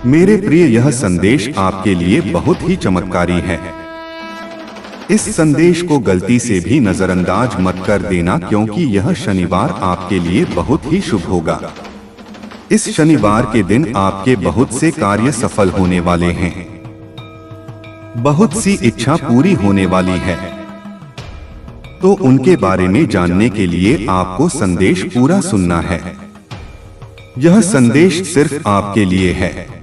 मेरे प्रिय, यह संदेश आपके लिए बहुत ही चमत्कारी है। इस संदेश को गलती से भी नजरअंदाज मत कर देना, क्योंकि यह शनिवार आपके लिए बहुत ही शुभ होगा। इस शनिवार के दिन आपके बहुत से कार्य सफल होने वाले हैं। बहुत सी इच्छा पूरी होने वाली है। तो उनके बारे में जानने के लिए आपको संदेश पूरा सुनना है। यह संदेश सिर्फ आपके लिए है,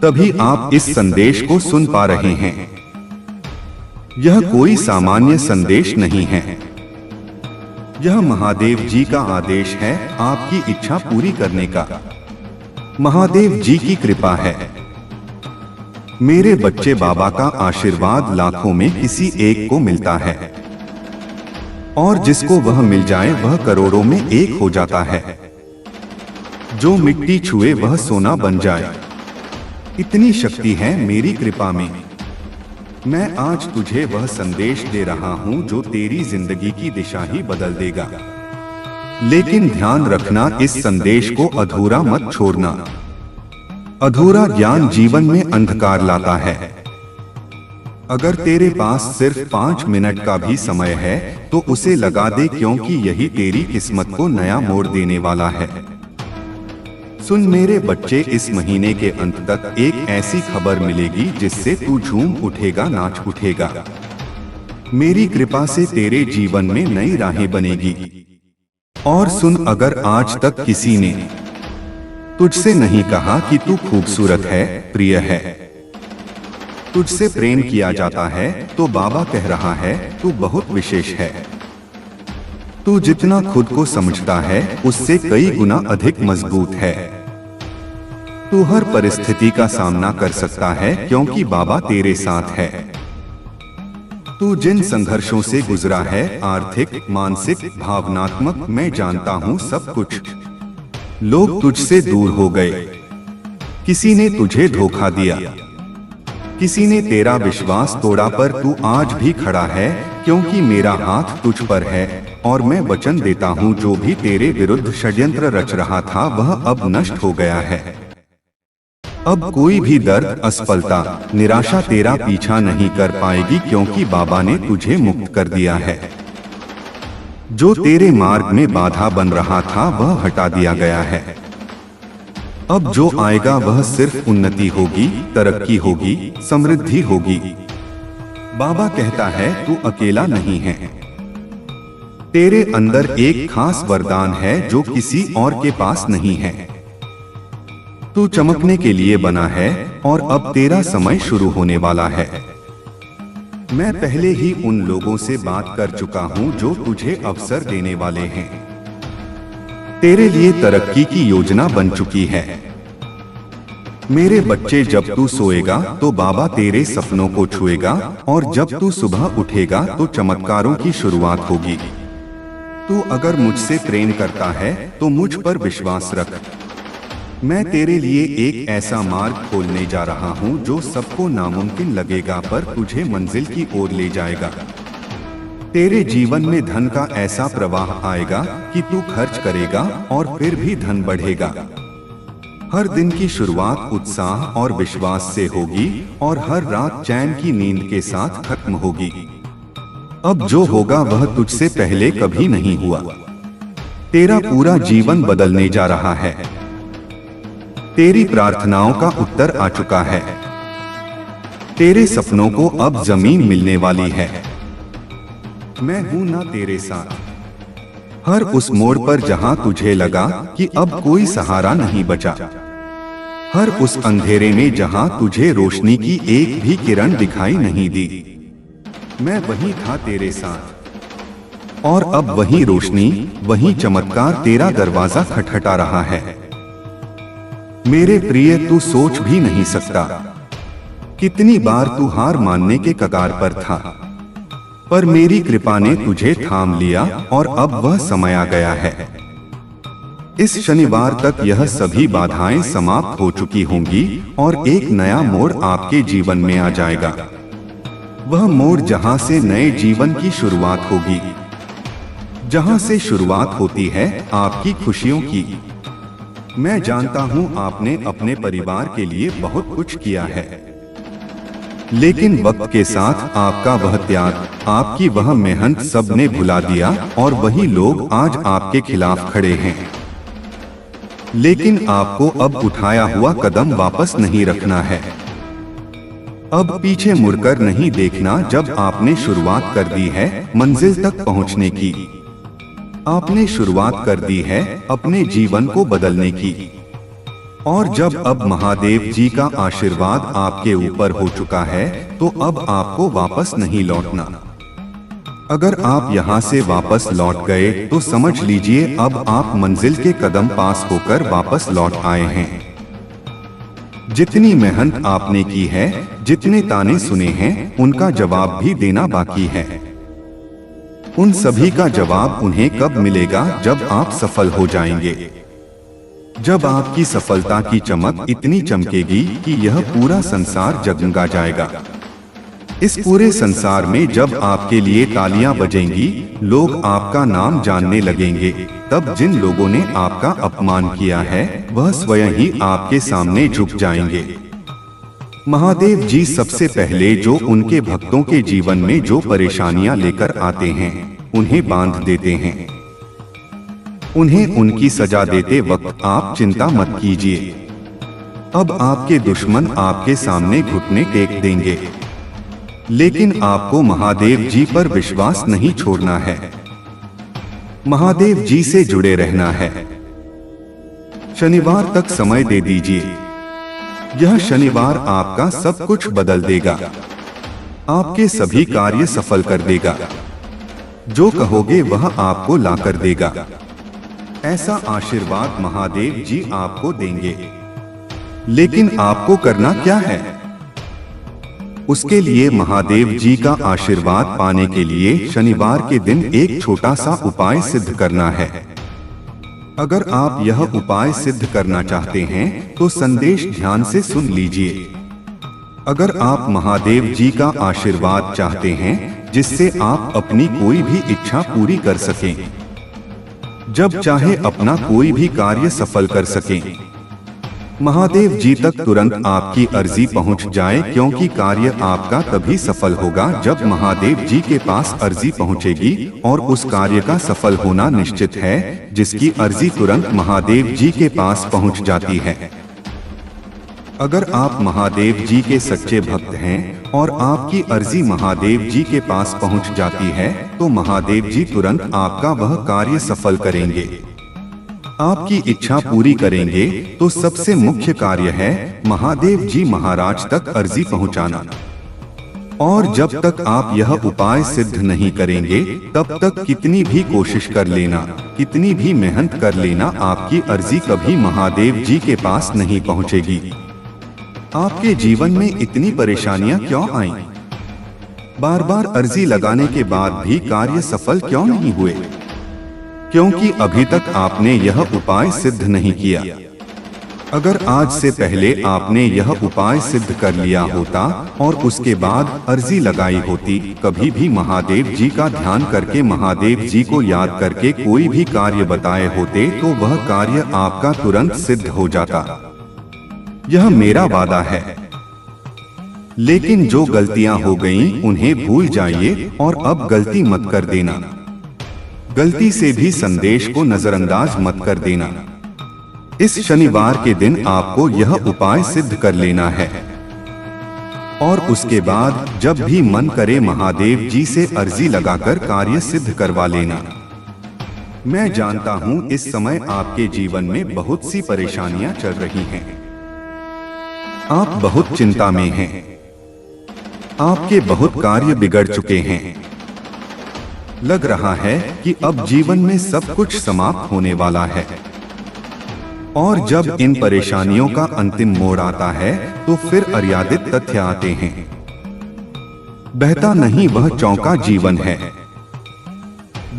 तभी आप इस संदेश को सुन पा रहे हैं। यह कोई सामान्य संदेश नहीं है। यह महादेव जी का आदेश है आपकी इच्छा पूरी करने का। महादेव जी की कृपा है। मेरे बच्चे, बाबा का आशीर्वाद लाखों में किसी एक को मिलता है, और जिसको वह मिल जाए वह करोड़ों में एक हो जाता है। जो मिट्टी छुए वह सोना बन जाए, इतनी शक्ति है मेरी कृपा में। मैं आज तुझे वह संदेश दे रहा हूं जो तेरी जिंदगी की दिशा ही बदल देगा। लेकिन ध्यान रखना, इस संदेश को अधूरा मत छोड़ना। अधूरा ज्ञान जीवन में अंधकार लाता है। अगर तेरे पास सिर्फ 5 मिनट का भी समय है तो उसे लगा दे, क्योंकि यही तेरी किस्मत को नया मोड़ देने वाला है। सुन मेरे बच्चे, इस महीने के अंत तक एक ऐसी खबर मिलेगी जिससे तू झूम उठेगा, नाच उठेगा। मेरी कृपा से तेरे जीवन में नई राहें बनेगी। और सुन, अगर आज तक किसी ने तुझसे नहीं कहा कि तू खूबसूरत है, प्रिय है, तुझसे प्रेम किया जाता है, तो बाबा कह रहा है तू बहुत विशेष है। तू जितना खुद को समझता है उससे कई गुना अधिक मजबूत है। तू हर परिस्थिति का सामना कर सकता है, क्योंकि बाबा तेरे साथ है। तू जिन संघर्षों से गुजरा है, आर्थिक, मानसिक, भावनात्मक, मैं जानता हूँ सब कुछ। लोग तुझसे दूर हो गए, किसी ने तुझे धोखा दिया, किसी ने तेरा विश्वास तोड़ा, पर तू आज भी खड़ा है, क्योंकि मेरा हाथ तुझ पर है। और मैं वचन देता हूँ, जो भी तेरे विरुद्ध षड्यंत्र रच रहा था वह अब नष्ट हो गया है। अब कोई भी दर्द, असफलता, निराशा तेरा पीछा नहीं कर पाएगी, क्योंकि बाबा ने तुझे मुक्त कर दिया है। जो तेरे मार्ग में बाधा बन रहा था वह हटा दिया गया है। अब जो आएगा वह सिर्फ उन्नति होगी, तरक्की होगी, समृद्धि होगी। बाबा कहता है तू अकेला नहीं है। तेरे अंदर एक खास वरदान है जो किसी और के पास नहीं है। तू चमकने के लिए बना है, और अब तेरा समय शुरू होने वाला है। मैं पहले ही उन लोगों से बात कर चुका हूं जो तुझे अवसर देने वाले हैं। तेरे लिए तरक्की की योजना बन चुकी है। मेरे बच्चे, जब तू सोएगा तो बाबा तेरे सपनों को छुएगा, और जब तू सुबह उठेगा तो चमत्कारों की शुरुआत होगी। तू अगर मुझसे प्रेम करता है तो मुझ पर विश्वास रख। मैं तेरे लिए एक ऐसा मार्ग खोलने जा रहा हूं जो सबको नामुमकिन लगेगा, पर तुझे मंजिल की ओर ले जाएगा। तेरे जीवन में धन का ऐसा प्रवाह आएगा कि तू खर्च करेगा और फिर भी धन बढ़ेगा। हर दिन की शुरुआत उत्साह और विश्वास से होगी, और हर रात चैन की नींद के साथ खत्म होगी। अब जो होगा वह तुझसे पहले कभी नहीं हुआ। तेरा पूरा जीवन बदलने जा रहा है। तेरी प्रार्थनाओं का उत्तर आ चुका है। तेरे सपनों को अब जमीन मिलने वाली है। मैं हूं ना तेरे साथ। हर उस मोड़ पर जहां तुझे लगा कि अब कोई सहारा नहीं बचा, हर उस अंधेरे में जहां तुझे रोशनी की एक भी किरण दिखाई नहीं दी, मैं वहीं था तेरे साथ। और अब वही रोशनी, वही चमत्कार तेरा दरवाजा खटखटा रहा है। मेरे प्रिय, तू सोच भी नहीं सकता कितनी बार तू हार मानने के कगार पर था, पर मेरी कृपा ने तुझे थाम लिया, और अब वह समय आ गया है। इस शनिवार तक यह सभी बाधाएं समाप्त हो चुकी होंगी, और एक नया मोड़ आपके जीवन में आ जाएगा। वह मोड़ जहां से नए जीवन की शुरुआत होगी, जहां से शुरुआत होती है आपकी खुशियों की। मैं जानता हूँ आपने अपने परिवार के लिए बहुत कुछ किया है, लेकिन वक्त के साथ आपका वह त्याग, आपकी वह मेहनत सबने भुला दिया और वही लोग आज आपके खिलाफ खड़े हैं। लेकिन आपको अब उठाया हुआ कदम वापस नहीं रखना है। अब पीछे मुड़कर नहीं देखना। जब आपने शुरुआत कर दी है मंजिल तक पहुंचने की, आपने शुरुआत कर दी है अपने जीवन को बदलने की। और जब अब महादेव जी का आशीर्वाद आपके ऊपर हो चुका है तो अब आपको वापस नहीं लौटना। अगर आप यहाँ से वापस लौट गए तो समझ लीजिए अब आप मंजिल के कदम पास होकर वापस लौट आए हैं। जितनी मेहनत आपने की है, जितने ताने सुने हैं, उनका जवाब भी देना बाकी है। उन सभी का जवाब उन्हें कब मिलेगा? जब आप सफल हो जाएंगे। जब आपकी सफलता की चमक इतनी चमकेगी कि यह पूरा संसार जगमगा जाएगा। इस पूरे संसार में जब आपके लिए तालियां बजेंगी, लोग आपका नाम जानने लगेंगे, तब जिन लोगों ने आपका अपमान किया है वह स्वयं ही आपके सामने झुक जाएंगे। महादेव जी सबसे पहले जो उनके भक्तों के जीवन में जो परेशानियां लेकर आते हैं उन्हें बांध देते हैं। उन्हें उनकी सजा देते वक्त आप चिंता मत कीजिए। अब आपके दुश्मन आपके सामने घुटने टेक देंगे, लेकिन आपको महादेव जी पर विश्वास नहीं छोड़ना है। महादेव जी से जुड़े रहना है। शनिवार तक समय दे दीजिए। यह शनिवार आपका सब कुछ बदल देगा, आपके सभी कार्य सफल कर देगा। जो कहोगे वह आपको ला कर देगा। ऐसा आशीर्वाद महादेव जी आपको देंगे। लेकिन आपको करना क्या है? उसके लिए महादेव जी का आशीर्वाद पाने के लिए शनिवार के दिन एक छोटा सा उपाय सिद्ध करना है। अगर आप यह उपाय सिद्ध करना चाहते हैं तो संदेश ध्यान से सुन लीजिए। अगर आप महादेव जी का आशीर्वाद चाहते हैं जिससे आप अपनी कोई भी इच्छा पूरी कर सकें, जब चाहे अपना कोई भी कार्य सफल कर सकें, महादेव जी तक तुरंत आपकी अर्जी पहुंच जाए, क्योंकि कार्य आपका तभी सफल होगा जब महादेव जी के पास अर्जी पहुंचेगी। और उस कार्य का सफल होना निश्चित है जिसकी अर्जी तुरंत महादेव जी के पास पहुंच जाती है। अगर आप महादेव जी के सच्चे भक्त हैं और आपकी अर्जी महादेव जी के पास पहुंच जाती है तो महादेव जी तुरंत आपका वह कार्य सफल करेंगे, आपकी इच्छा पूरी करेंगे। तो सबसे मुख्य कार्य है महादेव जी महाराज तक अर्जी पहुंचाना। और जब तक आप यह उपाय सिद्ध नहीं करेंगे तब तक कितनी भी कोशिश कर लेना, कितनी भी मेहनत कर लेना, आपकी अर्जी कभी महादेव जी के पास नहीं पहुंचेगी। आपके जीवन में इतनी परेशानियां क्यों आईं? बार बार अर्जी लगाने के बाद भी कार्य सफल क्यों नहीं हुए? क्योंकि अभी तक आपने यह उपाय सिद्ध नहीं किया। अगर आज से पहले आपने यह उपाय सिद्ध कर लिया होता और उसके बाद अर्जी लगाई होती, कभी भी महादेव जी का ध्यान करके, महादेव जी को याद करके कोई भी कार्य बताए होते तो वह कार्य आपका तुरंत सिद्ध हो जाता। यह मेरा वादा है। लेकिन जो गलतियां हो गईं उन्हें भूल जाइए और अब गलती मत कर देना। गलती से भी संदेश को नजरअंदाज मत कर देना। इस शनिवार के दिन आपको यह उपाय सिद्ध कर लेना है और उसके बाद जब भी मन करे महादेव जी से अर्जी लगाकर कार्य सिद्ध करवा लेना। मैं जानता हूँ इस समय आपके जीवन में बहुत सी परेशानियां चल रही हैं। आप बहुत चिंता में हैं। आपके बहुत कार्य बिगड़ चुके हैं। लग रहा है कि अब जीवन में सब कुछ समाप्त होने वाला है। और जब इन परेशानियों का अंतिम मोड़ आता है तो फिर अत्यादित तथ्य आते हैं। बहता नहीं वह चौका जीवन है।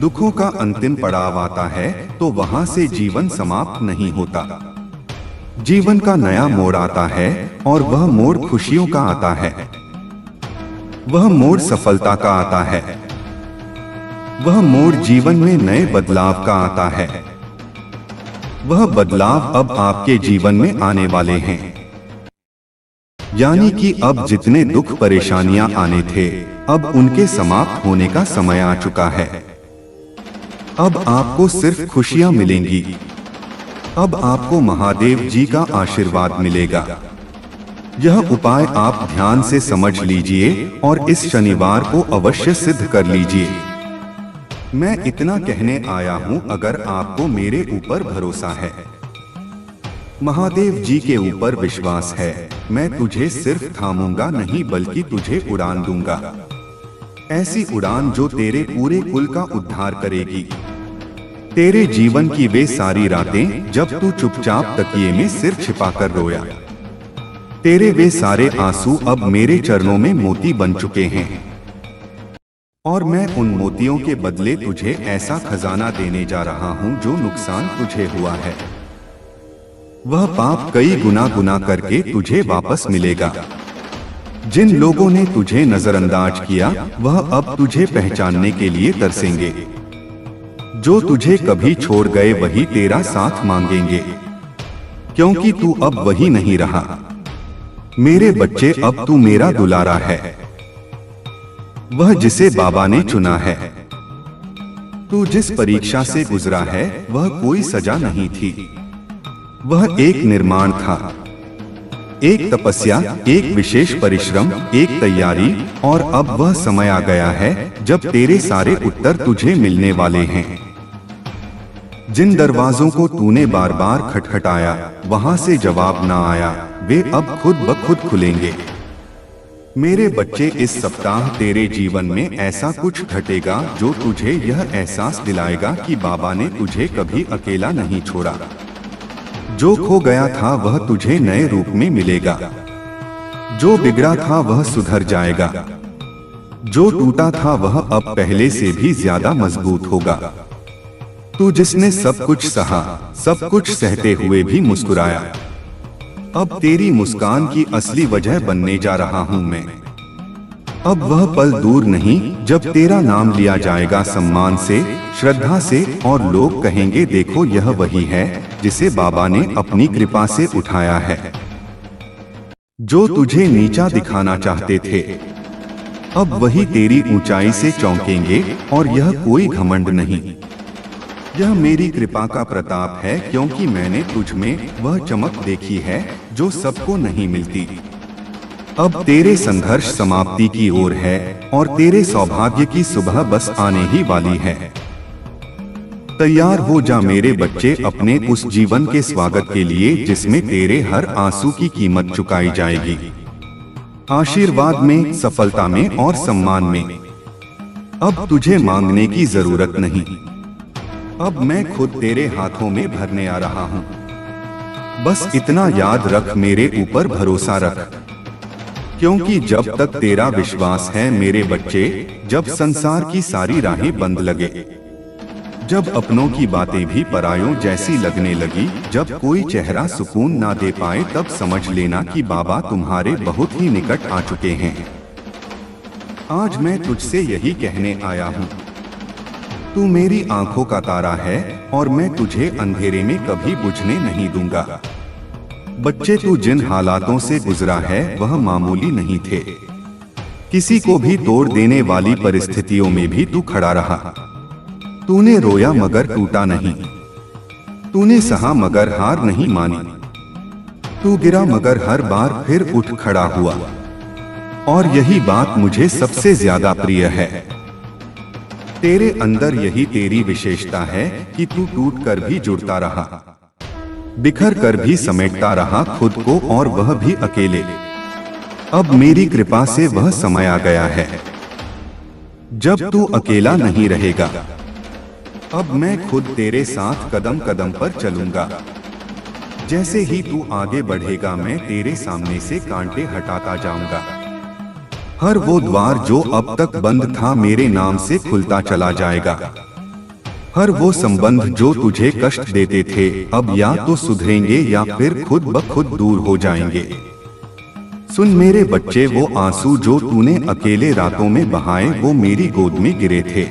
दुखों का अंतिम पड़ाव आता है तो वहां से जीवन समाप्त नहीं होता। जीवन का नया मोड़ आता है और वह मोड़ खुशियों का आता है। वह मोड़ सफलता का आता है। वह मोड़ जीवन में नए बदलाव का आता है। वह बदलाव अब आपके जीवन में आने वाले हैं। यानी कि अब जितने दुख परेशानियां आने थे, अब उनके समाप्त होने का समय आ चुका है। अब आपको सिर्फ खुशियां मिलेंगी। अब आपको महादेव जी का आशीर्वाद मिलेगा। यह उपाय आप ध्यान से समझ लीजिए और इस शनिवार को अवश्य सिद्ध कर लीजिए। मैं इतना कहने आया हूँ, अगर आपको मेरे ऊपर भरोसा है, महादेव जी के ऊपर विश्वास है, मैं तुझे सिर्फ थामूंगा नहीं बल्कि तुझे उड़ान दूंगा। ऐसी उड़ान जो तेरे पूरे कुल का उद्धार करेगी। तेरे जीवन की वे सारी रातें जब तू चुपचाप तकिए में सिर छिपाकर रोया, तेरे वे सारे आंसू अब मेरे चरणों में मोती बन चुके हैं। और मैं उन मोतियों के बदले तुझे ऐसा खजाना देने जा रहा हूं जो नुकसान तुझे हुआ है, वह पाप कई गुना करके तुझे वापस मिलेगा। जिन लोगों ने तुझे नजरअंदाज किया, वह अब तुझे पहचानने के लिए तरसेंगे। जो तुझे कभी छोड़ गए वही तेरा साथ मांगेंगे, क्योंकि तू अब वही नहीं रहा। मेरे बच्चे, अब तू मेरा दुलारा है, वह जिसे बाबा ने चुना है। तू जिस परीक्षा से गुजरा है वह कोई सजा नहीं थी, वह एक निर्माण था, एक तपस्या, एक विशेष परिश्रम, एक तैयारी। और अब वह समय आ गया है जब तेरे सारे उत्तर तुझे मिलने वाले हैं। जिन दरवाजों को तूने बार बार खटखटाया, वहां से जवाब ना आया, वे अब खुद ब खुद खुलेंगे। मेरे बच्चे, इस सप्ताह तेरे जीवन में ऐसा कुछ घटेगा जो तुझे यह एहसास दिलाएगा कि बाबा ने तुझे कभी अकेला नहीं छोड़ा। जो खो गया था वह तुझे नए रूप में मिलेगा। जो बिगड़ा था वह सुधर जाएगा। जो टूटा था वह अब पहले से भी ज्यादा मजबूत होगा। तू जिसने सब कुछ सहा, सब कुछ सहते हुए भी मुस्कुराया, अब तेरी मुस्कान की असली वजह बनने जा रहा हूं मैं। अब वह पल दूर नहीं जब तेरा नाम लिया जाएगा सम्मान से, श्रद्धा से, और लोग कहेंगे, देखो यह वही है जिसे बाबा ने अपनी कृपा से उठाया है। जो तुझे नीचा दिखाना चाहते थे, अब वही तेरी ऊंचाई से चौंकेंगे। और यह कोई घमंड नहीं, यह मेरी कृपा का प्रताप है, क्योंकि मैंने तुझ में वह चमक देखी है जो सबको नहीं मिलती। अब तेरे संघर्ष समाप्ति की ओर है और तेरे सौभाग्य की सुबह बस आने ही वाली है। तैयार हो जा मेरे बच्चे अपने उस जीवन के स्वागत के लिए जिसमें तेरे हर आंसू की कीमत चुकाई जाएगी। आशीर्वाद में, सफलता में और सम्मान में। अब तुझे मांगने की जरूरत नहीं, अब मैं खुद तेरे हाथों में भरने आ रहा हूँ। बस इतना याद रख, मेरे ऊपर भरोसा रख, क्योंकि जब तक तेरा विश्वास है मेरे बच्चे, जब संसार की सारी राहें बंद लगे, जब अपनों की बातें भी परायों जैसी लगने लगी, जब कोई चेहरा सुकून ना दे पाए, तब समझ लेना कि बाबा तुम्हारे बहुत ही निकट आ चुके हैं। आज मैं तुझसे यही कहने आया हूँ, तू मेरी आंखों का तारा है और मैं तुझे अंधेरे में कभी बुझने नहीं दूंगा। बच्चे, तू जिन हालातों से गुजरा है वह मामूली नहीं थे। किसी को भी तोड़ देने वाली परिस्थितियों में भी तू खड़ा रहा। तूने रोया मगर टूटा नहीं, तूने सहा मगर हार नहीं मानी, तू गिरा मगर हर बार फिर उठ खड़ा हुआ। और यही बात मुझे सबसे ज्यादा प्रिय है। तेरे अंदर यही तेरी विशेषता है कि तू टूट कर भी जुड़ता रहा, बिखर कर भी समेटता रहा खुद को, और वह भी अकेले। अब मेरी कृपा से वह समय आ गया है जब तू अकेला नहीं रहेगा। अब मैं खुद तेरे साथ कदम कदम पर चलूंगा। जैसे ही तू आगे बढ़ेगा मैं तेरे सामने से कांटे हटाता जाऊंगा। हर वो द्वार जो अब तक बंद था मेरे नाम से खुलता चला जाएगा। हर वो संबंध जो तुझे कष्ट देते थे अब या तो सुधरेंगे या फिर खुद ब खुद दूर हो जाएंगे। सुन मेरे बच्चे, वो आंसू जो तूने अकेले रातों में बहाए वो मेरी गोद में गिरे थे।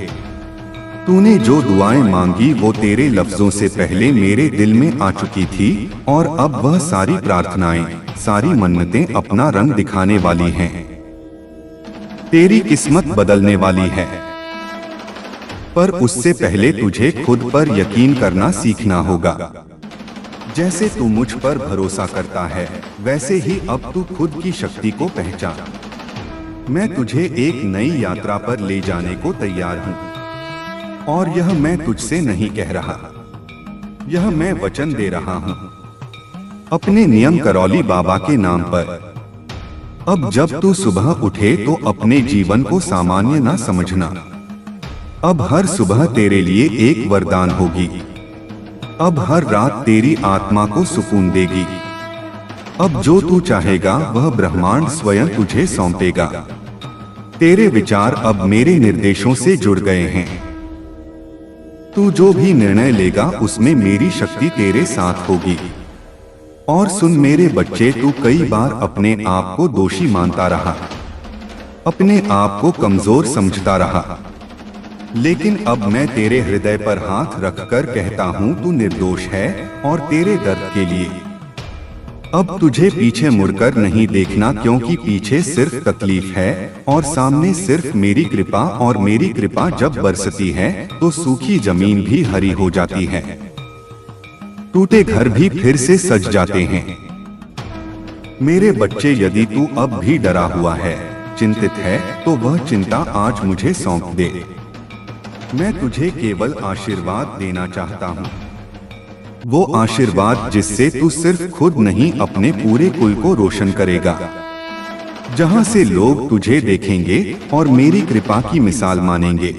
तूने जो दुआएं मांगी वो तेरे लफ्जों से पहले मेरे दिल में आ चुकी थी, और अब वह सारी प्रार्थनाएं, सारी मन्नतें अपना रंग दिखाने वाली हैं। तेरी किस्मत बदलने वाली है, पर उससे पहले तुझे खुद पर यकीन करना सीखना होगा। जैसे तू मुझ पर भरोसा करता है, वैसे ही अब तू खुद की शक्ति को पहचान। मैं तुझे एक नई यात्रा पर ले जाने को तैयार हूँ, और यह मैं तुझसे नहीं कह रहा, यह मैं वचन दे रहा हूँ अपने नियम करौली बाबा के नाम पर। अब जब तू सुबह उठे तो अपने जीवन को सामान्य ना समझना। अब हर सुबह तेरे लिए एक वरदान होगी। अब हर रात तेरी आत्मा को सुकून देगी। अब जो तू चाहेगा वह ब्रह्मांड स्वयं तुझे सौंपेगा। तेरे विचार अब मेरे निर्देशों से जुड़ गए हैं। तू जो भी निर्णय लेगा उसमें मेरी शक्ति तेरे साथ होगी। और सुन मेरे बच्चे, तू कई बार अपने आप को दोषी मानता रहा, अपने आप को कमजोर समझता रहा, लेकिन अब मैं तेरे हृदय पर हाथ रखकर कहता हूँ तू निर्दोष है। और तेरे दर्द के लिए अब तुझे पीछे मुड़कर नहीं देखना, क्योंकि पीछे सिर्फ तकलीफ है और सामने सिर्फ मेरी कृपा। और मेरी कृपा जब बरसती है तो सूखी जमीन भी हरी हो जाती है, टूटे घर भी फिर से सज जाते हैं। मेरे बच्चे, यदि तू अब भी डरा हुआ है, चिंतित है, तो वह चिंता आज मुझे सौंप दे। मैं तुझे केवल आशीर्वाद देना चाहता हूँ, वो आशीर्वाद जिससे तू सिर्फ खुद नहीं अपने पूरे कुल को रोशन करेगा, जहाँ से लोग तुझे देखेंगे और मेरी कृपा की मिसाल मानेंगे।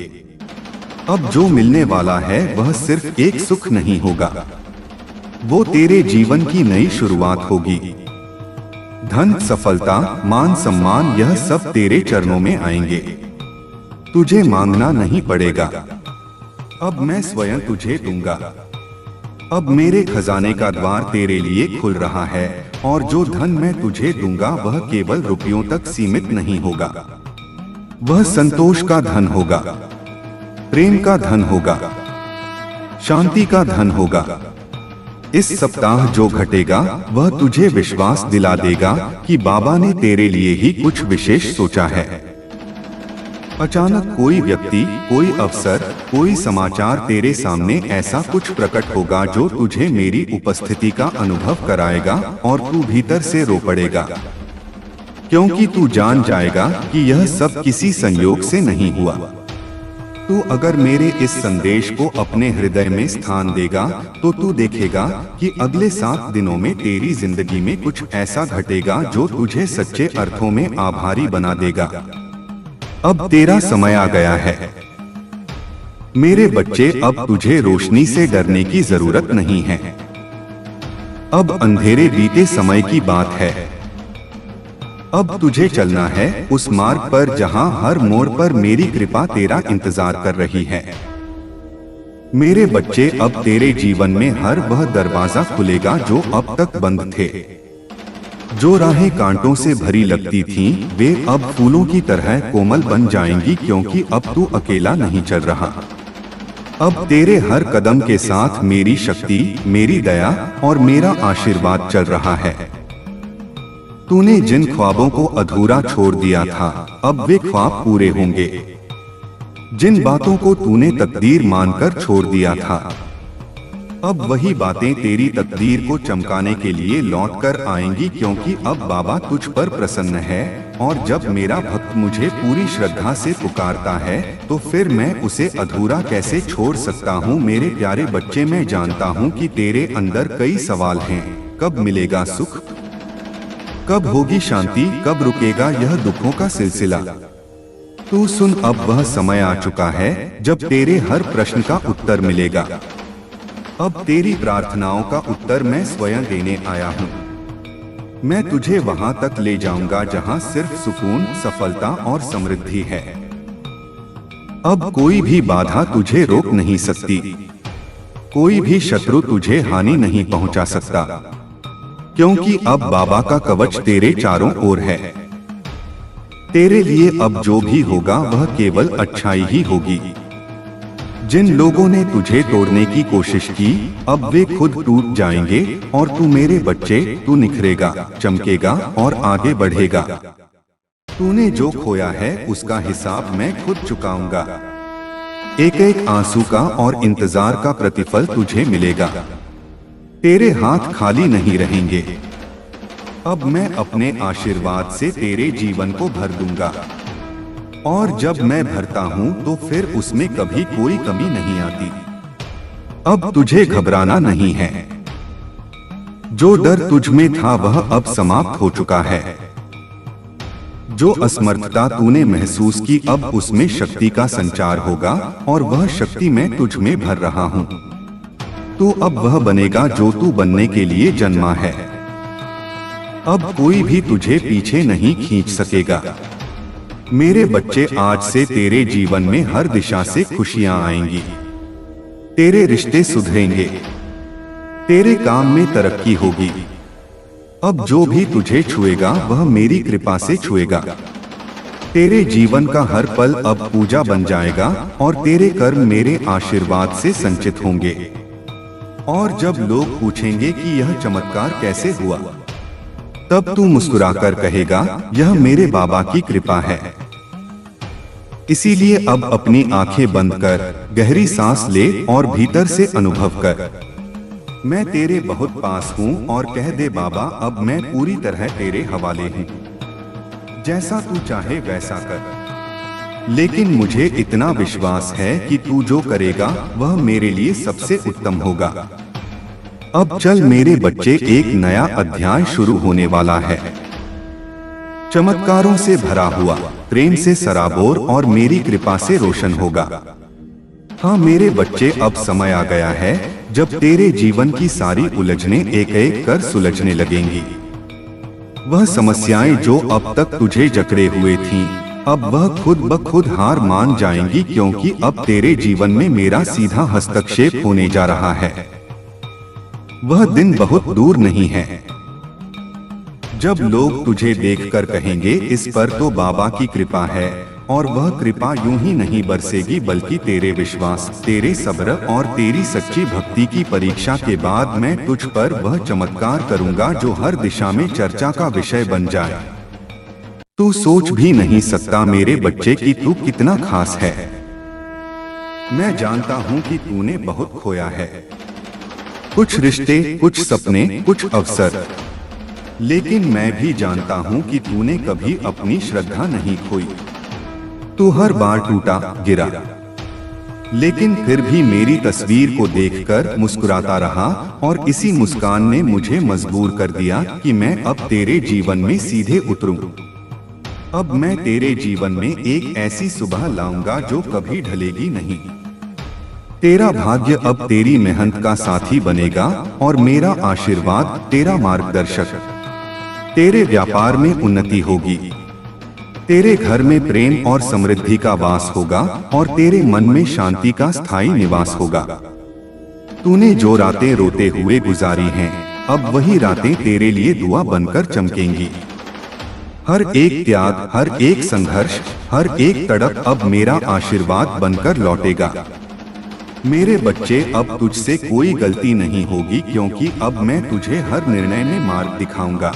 अब जो मिलने वाला है वह सिर्फ एक सुख नहीं होगा, वो तेरे जीवन की नई शुरुआत होगी। धन, सफलता, मान सम्मान, यह सब तेरे चरणों में आएंगे। तुझे मांगना नहीं पड़ेगा, अब मैं स्वयं तुझे दूंगा। अब मेरे खजाने का द्वार तेरे लिए खुल रहा है, और जो धन मैं तुझे दूंगा वह केवल रुपयों तक सीमित नहीं होगा। वह संतोष का धन होगा, प्रेम का धन होगा, शांति का धन होगा। इस सप्ताह जो घटेगा वह तुझे विश्वास दिला देगा कि बाबा ने तेरे लिए ही कुछ विशेष सोचा है। अचानक कोई व्यक्ति, कोई अवसर, कोई समाचार तेरे सामने ऐसा कुछ प्रकट होगा जो तुझे मेरी उपस्थिति का अनुभव कराएगा, और तू भीतर से रो पड़ेगा, क्योंकि तू जान जाएगा कि यह सब किसी संयोग से नहीं हुआ। तू अगर मेरे इस संदेश को अपने हृदय में स्थान देगा तो तू देखेगा कि अगले 7 दिनों में तेरी जिंदगी में कुछ ऐसा घटेगा जो तुझे सच्चे अर्थों में आभारी बना देगा। अब तेरा समय आ गया है मेरे बच्चे, अब तुझे रोशनी से डरने की जरूरत नहीं है। अब अंधेरे बीते समय की बात है। अब तुझे चलना है उस मार्ग पर जहां हर मोड़ पर मेरी कृपा तेरा इंतजार कर रही है। मेरे बच्चे, अब तेरे जीवन में हर वह दरवाजा खुलेगा जो अब तक बंद थे। जो राहें कांटों से भरी लगती थीं, वे अब फूलों की तरह कोमल बन जाएंगी, क्योंकि अब तू अकेला नहीं चल रहा। अब तेरे हर कदम के साथ मेरी शक्ति, मेरी दया और मेरा आशीर्वाद चल रहा है। तूने जिन ख्वाबों को अधूरा छोड़ दिया था, अब वे ख्वाब पूरे होंगे। जिन बातों को तूने तकदीर मानकर छोड़ दिया था, अब वही बातें तेरी तकदीर को चमकाने के लिए लौटकर आएंगी, क्योंकि अब बाबा तुझ पर प्रसन्न है। और जब मेरा भक्त मुझे पूरी श्रद्धा से पुकारता है तो फिर मैं उसे अधूरा कैसे छोड़ सकता हूँ। मेरे प्यारे बच्चे, मैं जानता हूँ कि तेरे अंदर कई सवाल हैं। कब मिलेगा सुख, कब होगी शांति, कब रुकेगा यह दुखों का सिलसिला। तू सुन, अब वह समय आ चुका है जब तेरे हर प्रश्न का उत्तर मिलेगा। अब तेरी प्रार्थनाओं का उत्तर मैं स्वयं देने आया हूँ। मैं तुझे वहां तक ले जाऊंगा जहां सिर्फ सुकून, सफलता और समृद्धि है। अब कोई भी बाधा तुझे रोक नहीं सकती, कोई भी शत्रु तुझे हानि नहीं पहुंचा सकता, क्योंकि अब बाबा का कवच तेरे चारों ओर है। तेरे लिए अब जो भी होगा वह केवल अच्छाई ही होगी। जिन लोगों ने तुझे तोड़ने की कोशिश की, अब वे खुद टूट जाएंगे और तू मेरे बच्चे, तू निखरेगा, चमकेगा और आगे बढ़ेगा। तूने जो खोया है उसका हिसाब मैं खुद चुकाऊंगा। एक एक आंसू का और इंतजार का प्रतिफल तुझे मिलेगा। तेरे हाथ खाली नहीं रहेंगे। अब मैं अपने आशीर्वाद से तेरे जीवन को भर दूंगा, और जब मैं भरता हूं तो फिर उसमें कभी कोई कमी नहीं आती। अब तुझे घबराना नहीं है। जो डर तुझ में था वह अब समाप्त हो चुका है। जो असमर्थता तूने महसूस की, अब उसमें शक्ति का संचार होगा और वह शक्ति मैं तुझ में भर रहा हूं। तू अब वह बनेगा जो तू बनने के लिए जन्मा है। अब कोई भी तुझे पीछे नहीं खींच सकेगा। मेरे बच्चे, आज से तेरे जीवन में हर दिशा से खुशियां आएंगी। तेरे रिश्ते सुधरेंगे, तेरे काम में तरक्की होगी। अब जो भी तुझे छुएगा वह मेरी कृपा से छुएगा। तेरे जीवन का हर पल अब पूजा बन जाएगा और तेरे कर्म मेरे आशीर्वाद से संचित होंगे। और जब लोग पूछेंगे कि यह चमत्कार कैसे हुआ, तब तू मुस्कुराकर कहेगा, यह मेरे बाबा की कृपा है। इसीलिए अब अपनी आंखें बंद कर गहरी सांस ले और भीतर से अनुभव कर, मैं तेरे बहुत पास हूँ, और कह दे, बाबा अब मैं पूरी तरह तेरे हवाले हूँ। जैसा तू चाहे वैसा कर, लेकिन मुझे इतना विश्वास है कि तू जो करेगा वह मेरे लिए सबसे उत्तम होगा। अब चल मेरे बच्चे, एक नया अध्याय शुरू होने वाला है। चमत्कारों से भरा हुआ, प्रेम से सराबोर और मेरी कृपा से रोशन होगा। हाँ मेरे बच्चे, अब समय आ गया है जब तेरे जीवन की सारी उलझनें एक एक कर सुलझने लगेंगी। वह समस्याएं जो अब तक तुझे जकड़े हुए थीं, अब वह खुद ब खुद हार मान जाएंगी, क्योंकि अब तेरे जीवन में मेरा सीधा हस्तक्षेप होने जा रहा है। वह दिन बहुत दूर नहीं है जब लोग तुझे देखकर कहेंगे, इस पर तो बाबा की कृपा है। और वह कृपा यूं ही नहीं बरसेगी, बल्कि तेरे विश्वास, तेरे सब्र और तेरी सच्ची भक्ति की परीक्षा के बाद मैं तुझ पर वह चमत्कार करूंगा जो हर दिशा में चर्चा का विषय बन जाए। तू सोच भी नहीं सकता मेरे बच्चे कि तू कितना खास है। मैं जानता हूं कि तूने बहुत खोया है, कुछ रिश्ते, कुछ सपने, कुछ अवसर, लेकिन मैं भी जानता हूं कि तूने कभी अपनी श्रद्धा नहीं खोई। तू हर बार टूटा, गिरा, लेकिन फिर भी मेरी तस्वीर को देखकर मुस्कुराता रहा, और इसी मुस्कान ने मुझे मजबूर कर दिया कि मैं अब तेरे जीवन में सीधे उतरूं। अब मैं तेरे जीवन में एक ऐसी सुबह लाऊंगा जो कभी ढलेगी नहीं। तेरा भाग्य अब तेरी मेहनत का साथी बनेगा और मेरा आशीर्वाद तेरा मार्गदर्शक। तेरे व्यापार में उन्नति होगी, तेरे घर में प्रेम और समृद्धि का वास होगा, और तेरे मन में शांति का स्थायी निवास होगा। तूने जो रातें रोते हुए गुजारी हैं, अब वही रातें तेरे लिए दुआ बनकर चमकेंगी। हर एक त्याग, हर एक संघर्ष, हर एक तड़प अब मेरा आशीर्वाद बनकर लौटेगा। मेरे बच्चे, अब तुझसे कोई गलती नहीं होगी, क्योंकि अब मैं तुझे हर निर्णय में मार्ग दिखाऊंगा।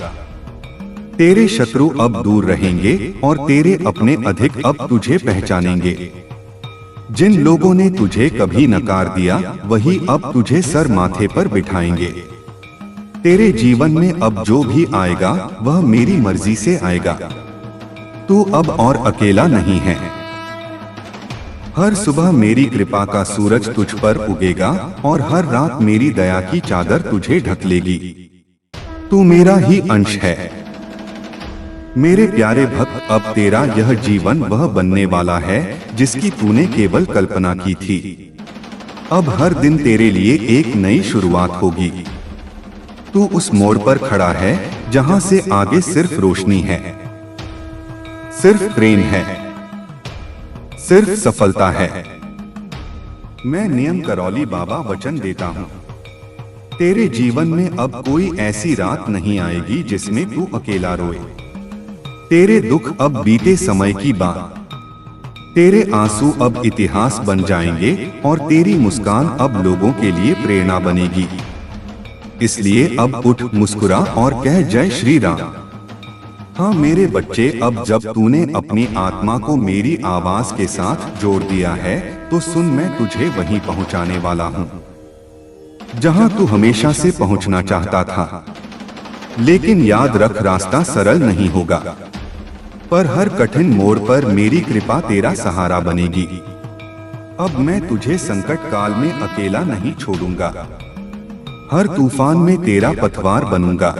तेरे शत्रु अब दूर रहेंगे और तेरे अपने अधिक अब तुझे पहचानेंगे। जिन लोगों ने तुझे कभी नकार दिया, वही अब तुझे सर माथे पर बिठाएंगे। तेरे जीवन में अब जो भी आएगा वह मेरी मर्जी से आएगा। तू अब और अकेला नहीं है। हर सुबह मेरी कृपा का सूरज तुझ पर उगेगा और हर रात मेरी दया की चादर तुझे ढक लेगी। तू मेरा ही अंश है। मेरे प्यारे भक्त, अब तेरा यह जीवन वह बनने वाला है जिसकी तूने केवल कल्पना की थी। अब हर दिन तेरे लिए एक नई शुरुआत होगी। तू उस मोड़ पर खड़ा है जहां से आगे सिर्फ रोशनी है, सिर्फ प्रेम है, सिर्फ सफलता है। मैं नियम करौली बाबा वचन देता हूँ, तेरे जीवन में अब कोई ऐसी रात नहीं आएगी जिसमें तू अकेला रोए। तेरे दुख अब बीते समय की बात, तेरे आंसू अब इतिहास बन जाएंगे और तेरी मुस्कान अब लोगों के लिए प्रेरणा बनेगी। इसलिए अब उठ, मुस्कुरा और कह जय श्री राम। हाँ मेरे बच्चे, अब जब तूने अपनी आत्मा को मेरी आवाज के साथ जोड़ दिया है तो सुन, मैं तुझे वहीं पहुंचाने वाला हूँ जहाँ तू हमेशा से पहुंचना चाहता था। लेकिन याद रख, रास्ता सरल नहीं होगा, पर हर कठिन मोड़ पर मेरी कृपा तेरा सहारा बनेगी। अब मैं तुझे संकट काल में अकेला नहीं छोड़ूंगा, हर तूफान में तेरा पथवार बनूंगा।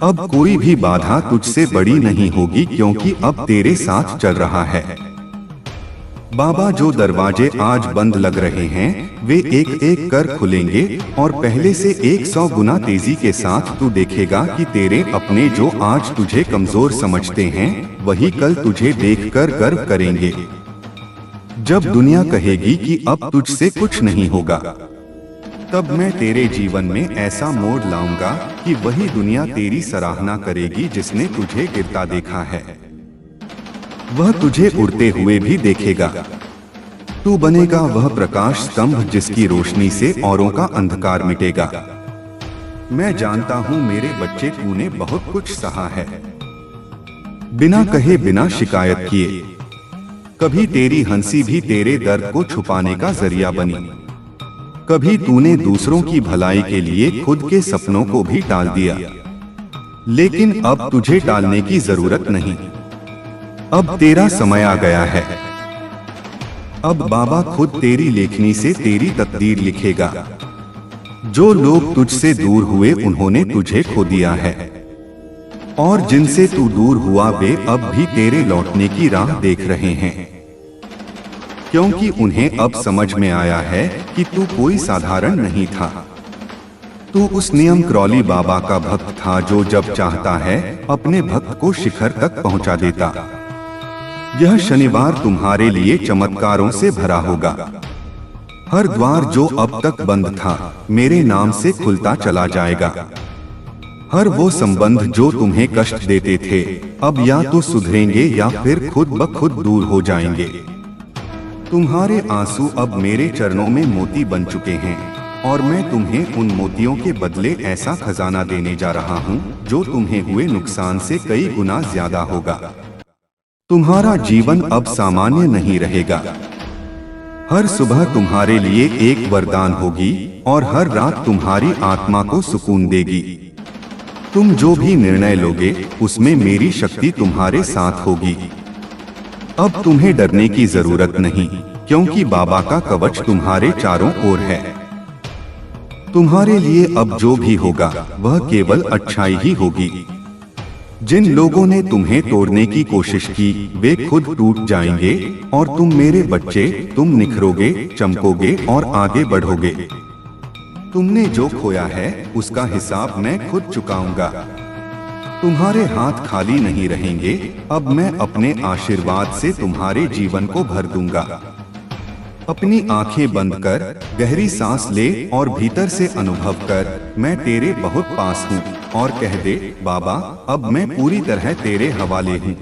अब कोई भी बाधा तुझसे बड़ी नहीं होगी, क्योंकि अब तेरे साथ चल रहा है। बाबा, जो दरवाजे आज बंद लग रहे हैं वे एक एक कर खुलेंगे और पहले से 100 गुना तेजी के साथ तू देखेगा कि तेरे अपने जो आज तुझे कमजोर समझते हैं वही कल तुझे देखकर गर्व करेंगे। जब दुनिया कहेगी कि अब तुझसे कुछ नहीं होगा, तब मैं तेरे जीवन में ऐसा मोड़ लाऊंगा कि वही दुनिया तेरी सराहना करेगी जिसने तुझे गिरता देखा है। वह तुझे उड़ते हुए भी देखेगा। तू बनेगा वह प्रकाश स्तंभ जिसकी रोशनी से औरों का अंधकार मिटेगा। मैं जानता हूँ मेरे बच्चे, तूने बहुत कुछ सहा है, बिना कहे बिना शिकायत किए। कभी तेरी हंसी भी तेरे दर्द को छुपाने का जरिया बनी। कभी तूने दूसरों की भलाई के लिए खुद के सपनों को भी टाल दिया, लेकिन अब तुझे टालने की जरूरत नहीं। अब तेरा समय आ गया है। अब बाबा खुद तेरी लेखनी से तेरी तकदीर लिखेगा। जो लोग तुझसे दूर हुए उन्होंने तुझे खो दिया है, और जिनसे तू दूर हुआ वे अब भी तेरे लौटने की राह देख रहे हैं, क्योंकि उन्हें अब समझ में आया है कि तू कोई साधारण नहीं था। तू उस नियम क्रौली बाबा का भक्त था जो जब चाहता है अपने भक्त को शिखर तक पहुंचा देता। यह शनिवार तुम्हारे लिए चमत्कारों से भरा होगा। हर द्वार जो अब तक बंद था मेरे नाम से खुलता चला जाएगा। हर वो संबंध जो तुम्हें कष्ट देते थे अब या तो सुधरेंगे या फिर खुद ब खुद दूर हो जाएंगे। तुम्हारे आंसू अब मेरे चरणों में मोती बन चुके हैं, और मैं तुम्हें उन मोतियों के बदले ऐसा खजाना देने जा रहा हूँ जो तुम्हें हुए नुकसान से कई गुना ज्यादा होगा। तुम्हारा जीवन अब सामान्य नहीं रहेगा। हर सुबह तुम्हारे लिए एक वरदान होगी और हर रात तुम्हारी आत्मा को सुकून देगी। तुम जो भी निर्णय लोगे उसमें मेरी शक्ति तुम्हारे साथ होगी। अब तुम्हें डरने की जरूरत नहीं, क्योंकि बाबा का कवच तुम्हारे चारों ओर है। तुम्हारे लिए अब जो भी होगा वह केवल अच्छाई ही होगी। जिन लोगों ने तुम्हें तोड़ने की कोशिश की वे खुद टूट जाएंगे, और तुम मेरे बच्चे, तुम निखरोगे, चमकोगे और आगे बढ़ोगे। तुमने जो खोया है उसका हिसाब मैं खुद चुकाऊंगा। तुम्हारे हाथ खाली नहीं रहेंगे। अब मैं अपने आशीर्वाद से तुम्हारे जीवन को भर दूंगा। अपनी आंखें बंद कर गहरी सांस ले और भीतर से अनुभव कर, मैं तेरे बहुत पास हूँ, और कह दे, बाबा अब मैं पूरी तरह तेरे हवाले हूँ।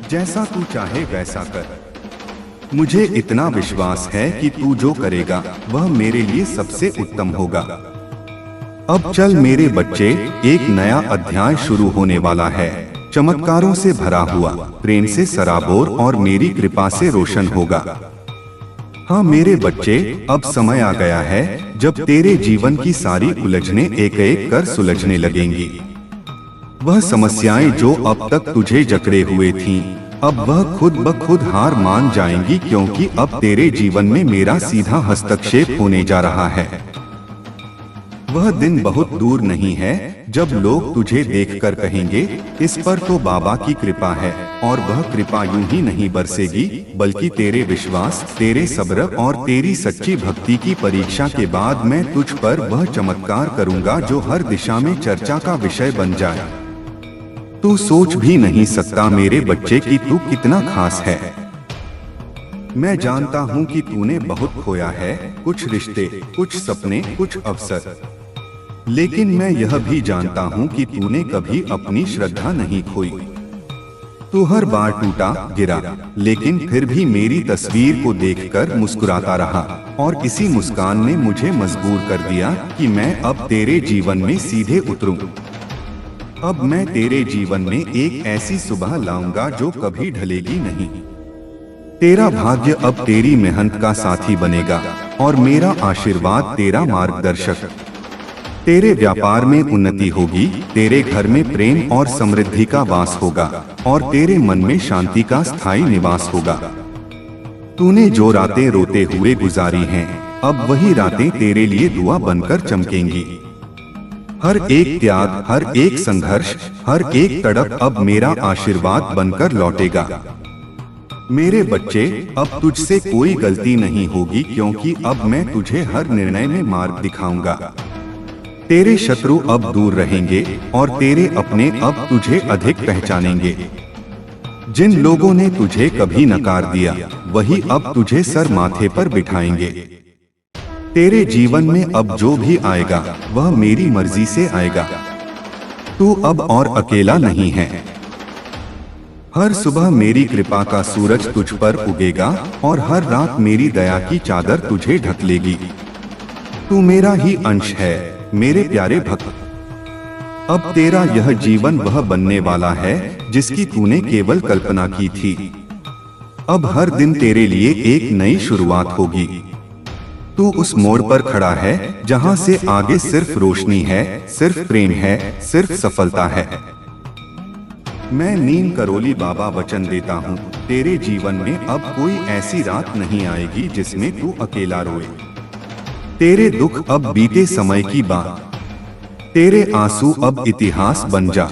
जैसा तू चाहे वैसा कर। मुझे इतना विश्वास है कि तू जो करेगा वह मेरे लिए सबसे उत्तम होगा। अब चल मेरे बच्चे, एक नया अध्याय शुरू होने वाला है। चमत्कारों से भरा हुआ, प्रेम से सराबोर और मेरी कृपा से रोशन होगा। हाँ मेरे बच्चे, अब समय आ गया है जब तेरे जीवन की सारी उलझनें एक एक कर सुलझने लगेंगी। वह समस्याएं जो अब तक तुझे जकड़े हुए थीं, अब वह खुद ब खुद हार मान जाएंगी, क्योंकि अब तेरे जीवन में मेरा सीधा हस्तक्षेप होने जा रहा है। वह दिन बहुत दूर नहीं है जब लोग तुझे देखकर कहेंगे, इस पर तो बाबा की कृपा है। और वह कृपा यूं ही नहीं बरसेगी, बल्कि तेरे विश्वास, तेरे सब्र और तेरी सच्ची भक्ति की परीक्षा के बाद मैं तुझ पर वह चमत्कार करूंगा जो हर दिशा में चर्चा का विषय बन जाए। तू सोच भी नहीं सकता मेरे बच्चे कि तू कितना खास है। मैं जानता हूँ कि तूने बहुत खोया है, कुछ रिश्ते, कुछ सपने, कुछ अवसर, लेकिन मैं यह भी जानता हूँ कि तूने कभी अपनी श्रद्धा नहीं खोई। तू हर बार टूटा गिरा, लेकिन फिर भी मेरी तस्वीर को देखकर मुस्कुराता रहा, और इसी मुस्कान ने मुझे मजबूर कर दिया कि मैं अब तेरे जीवन में सीधे उतरूं। अब मैं तेरे जीवन में एक ऐसी सुबह लाऊंगा जो कभी ढलेगी नहीं। तेरा भाग्य अब तेरी मेहनत का साथी बनेगा, और मेरा आशीर्वाद तेरा मार्गदर्शक। तेरे व्यापार में उन्नति होगी, तेरे घर में प्रेम और समृद्धि का वास होगा, और तेरे मन में शांति का स्थायी निवास होगा। तूने जो रातें रोते हुए गुजारी हैं, अब वही रातें तेरे लिए दुआ बनकर चमकेंगी। हर एक त्याग, हर एक संघर्ष, हर एक तड़प अब मेरा आशीर्वाद बनकर लौटेगा। मेरे बच्चे, अब तुझसे कोई गलती नहीं होगी, क्योंकि अब मैं तुझे हर निर्णय में मार्ग दिखाऊंगा। तेरे शत्रु अब दूर रहेंगे, और तेरे अपने अब तुझे अधिक पहचानेंगे। जिन लोगों ने तुझे कभी नकार दिया, वही अब तुझे सर माथे पर बिठाएंगे। तेरे जीवन में अब जो भी आएगा, वह मेरी मर्जी से आएगा। तू अब और अकेला नहीं है। हर सुबह मेरी कृपा का सूरज तुझ पर उगेगा, और हर रात मेरी दया की चादर तुझे ढक लेगी। तू मेरा ही अंश है, मेरे प्यारे भक्त। अब तेरा यह जीवन वह बनने वाला है जिसकी तूने केवल कल्पना की थी। अब हर दिन तेरे लिए एक नई शुरुआत होगी। तू उस मोड़ पर खड़ा है जहां से आगे सिर्फ रोशनी है, सिर्फ प्रेम है, सिर्फ सफलता है। मैं नीम करोली बाबा वचन देता हूँ, तेरे जीवन में अब कोई ऐसी रात नहीं आएगी जिसमें तू अकेला रोए। तेरे दुख अब बीते समय की बात, तेरे आंसू अब इतिहास बन जा।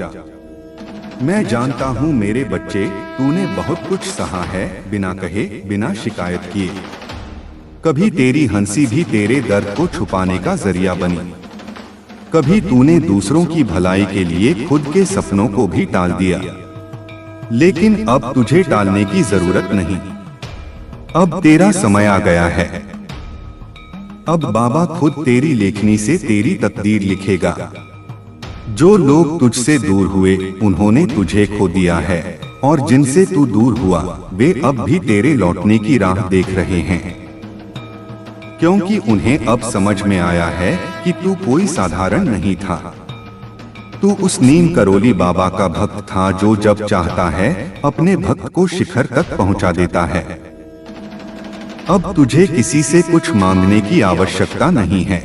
मैं जानता हूँ मेरे बच्चे, तूने बहुत कुछ सहा है, बिना कहे, बिना शिकायत किए। कभी तेरी हंसी भी तेरे दर्द को छुपाने का जरिया बनी। कभी तूने दूसरों की भलाई के लिए खुद के सपनों को भी टाल दिया, लेकिन अब तुझे टालने की जरूरत नहीं। अब तेरा समय आ गया है। अब बाबा खुद तेरी लेखनी से तेरी तकदीर लिखेगा। जो लोग तुझसे दूर हुए, उन्होंने तुझे खो दिया है, और जिनसे तू दूर हुआ, वे अब भी तेरे लौटने की राह देख रहे हैं, क्योंकि उन्हें अब समझ में आया है कि तू कोई साधारण नहीं था। तू उस नीम करोली बाबा का भक्त था जो जब चाहता है अपने भक्त को शिखर तक पहुंचा देता है। अब तुझे किसी से कुछ मांगने की आवश्यकता नहीं है।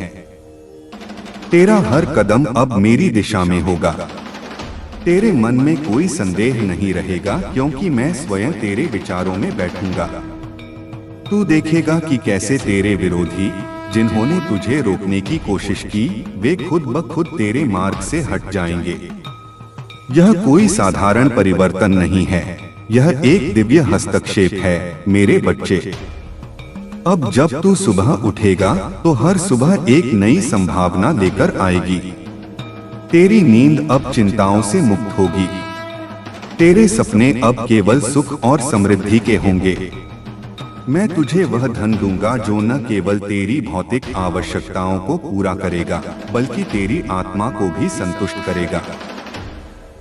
तेरा हर कदम अब मेरी दिशा में होगा। तेरे मन में कोई संदेह नहीं रहेगा, क्योंकि मैं स्वयं तेरे विचारों में बैठूंगा। तू देखेगा कि कैसे तेरे विरोधी, जिन्होंने तुझे रोकने की कोशिश की, वे खुद ब खुद तेरे मार्ग से हट जाएंगे। यह कोई साधारण परिवर्तन नहीं है, यह एक दिव्य हस्तक्षेप है मेरे बच्चे। अब जब तू सुबह उठेगा तो हर सुबह एक नई संभावना लेकर आएगी। तेरी नींद अब चिंताओं से मुक्त होगी। तेरे सपने अब केवल सुख और समृद्धि के होंगे। मैं तुझे वह धन दूंगा जो न केवल तेरी भौतिक आवश्यकताओं को पूरा करेगा, बल्कि तेरी आत्मा को भी संतुष्ट करेगा।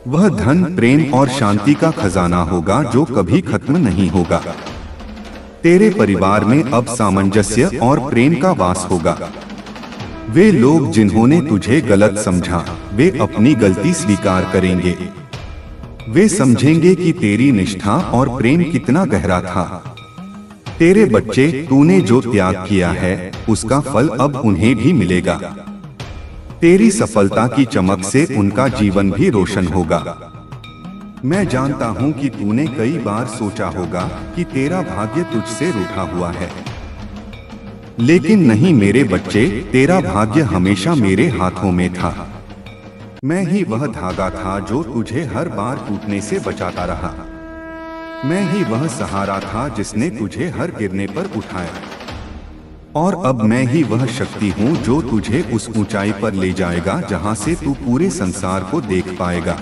वह धन प्रेम और शांति का खजाना होगा जो कभी खत्म नहीं होगा। तेरे परिवार में अब सामंजस्य और प्रेम का वास होगा। वे लोग जिन्होंने तुझे गलत समझा, वे अपनी गलती स्वीकार करेंगे। वे समझेंगे कि तेरी निष्ठा और प्रेम कितना गहरा था। तेरे बच्चे, तूने जो त्याग किया है, उसका फल अब उन्हें भी मिलेगा। तेरी सफलता की चमक से उनका जीवन भी रोशन होगा। मैं जानता हूँ कि तूने कई बार सोचा होगा कि तेरा भाग्य तुझसे रूठा हुआ है, लेकिन नहीं मेरे बच्चे, तेरा भाग्य हमेशा मेरे हाथों में था। मैं ही वह धागा था जो तुझे हर बार टूटने से बचाता रहा। मैं ही वह सहारा था जिसने तुझे हर गिरने पर उठाया, और अब मैं ही वह शक्ति हूँ जो तुझे उस ऊंचाई पर ले जाएगा जहाँ से तू पूरे संसार को देख पाएगा।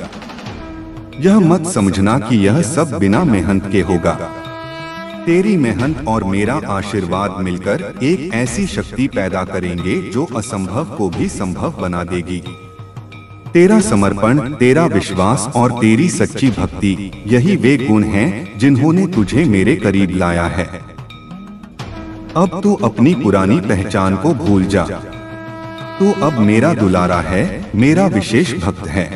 यह मत समझना कि यह सब बिना मेहनत के होगा। तेरी मेहनत और मेरा आशीर्वाद मिलकर एक ऐसी शक्ति पैदा करेंगे जो असंभव को भी संभव बना देगी। तेरा समर्पण, तेरा विश्वास और तेरी सच्ची भक्ति, यही वे गुण हैं जिन्होंने तुझे मेरे करीब लाया है। अब तू अपनी पुरानी पहचान को भूल जा। तू अब मेरा दुलारा है, मेरा विशेष भक्त है।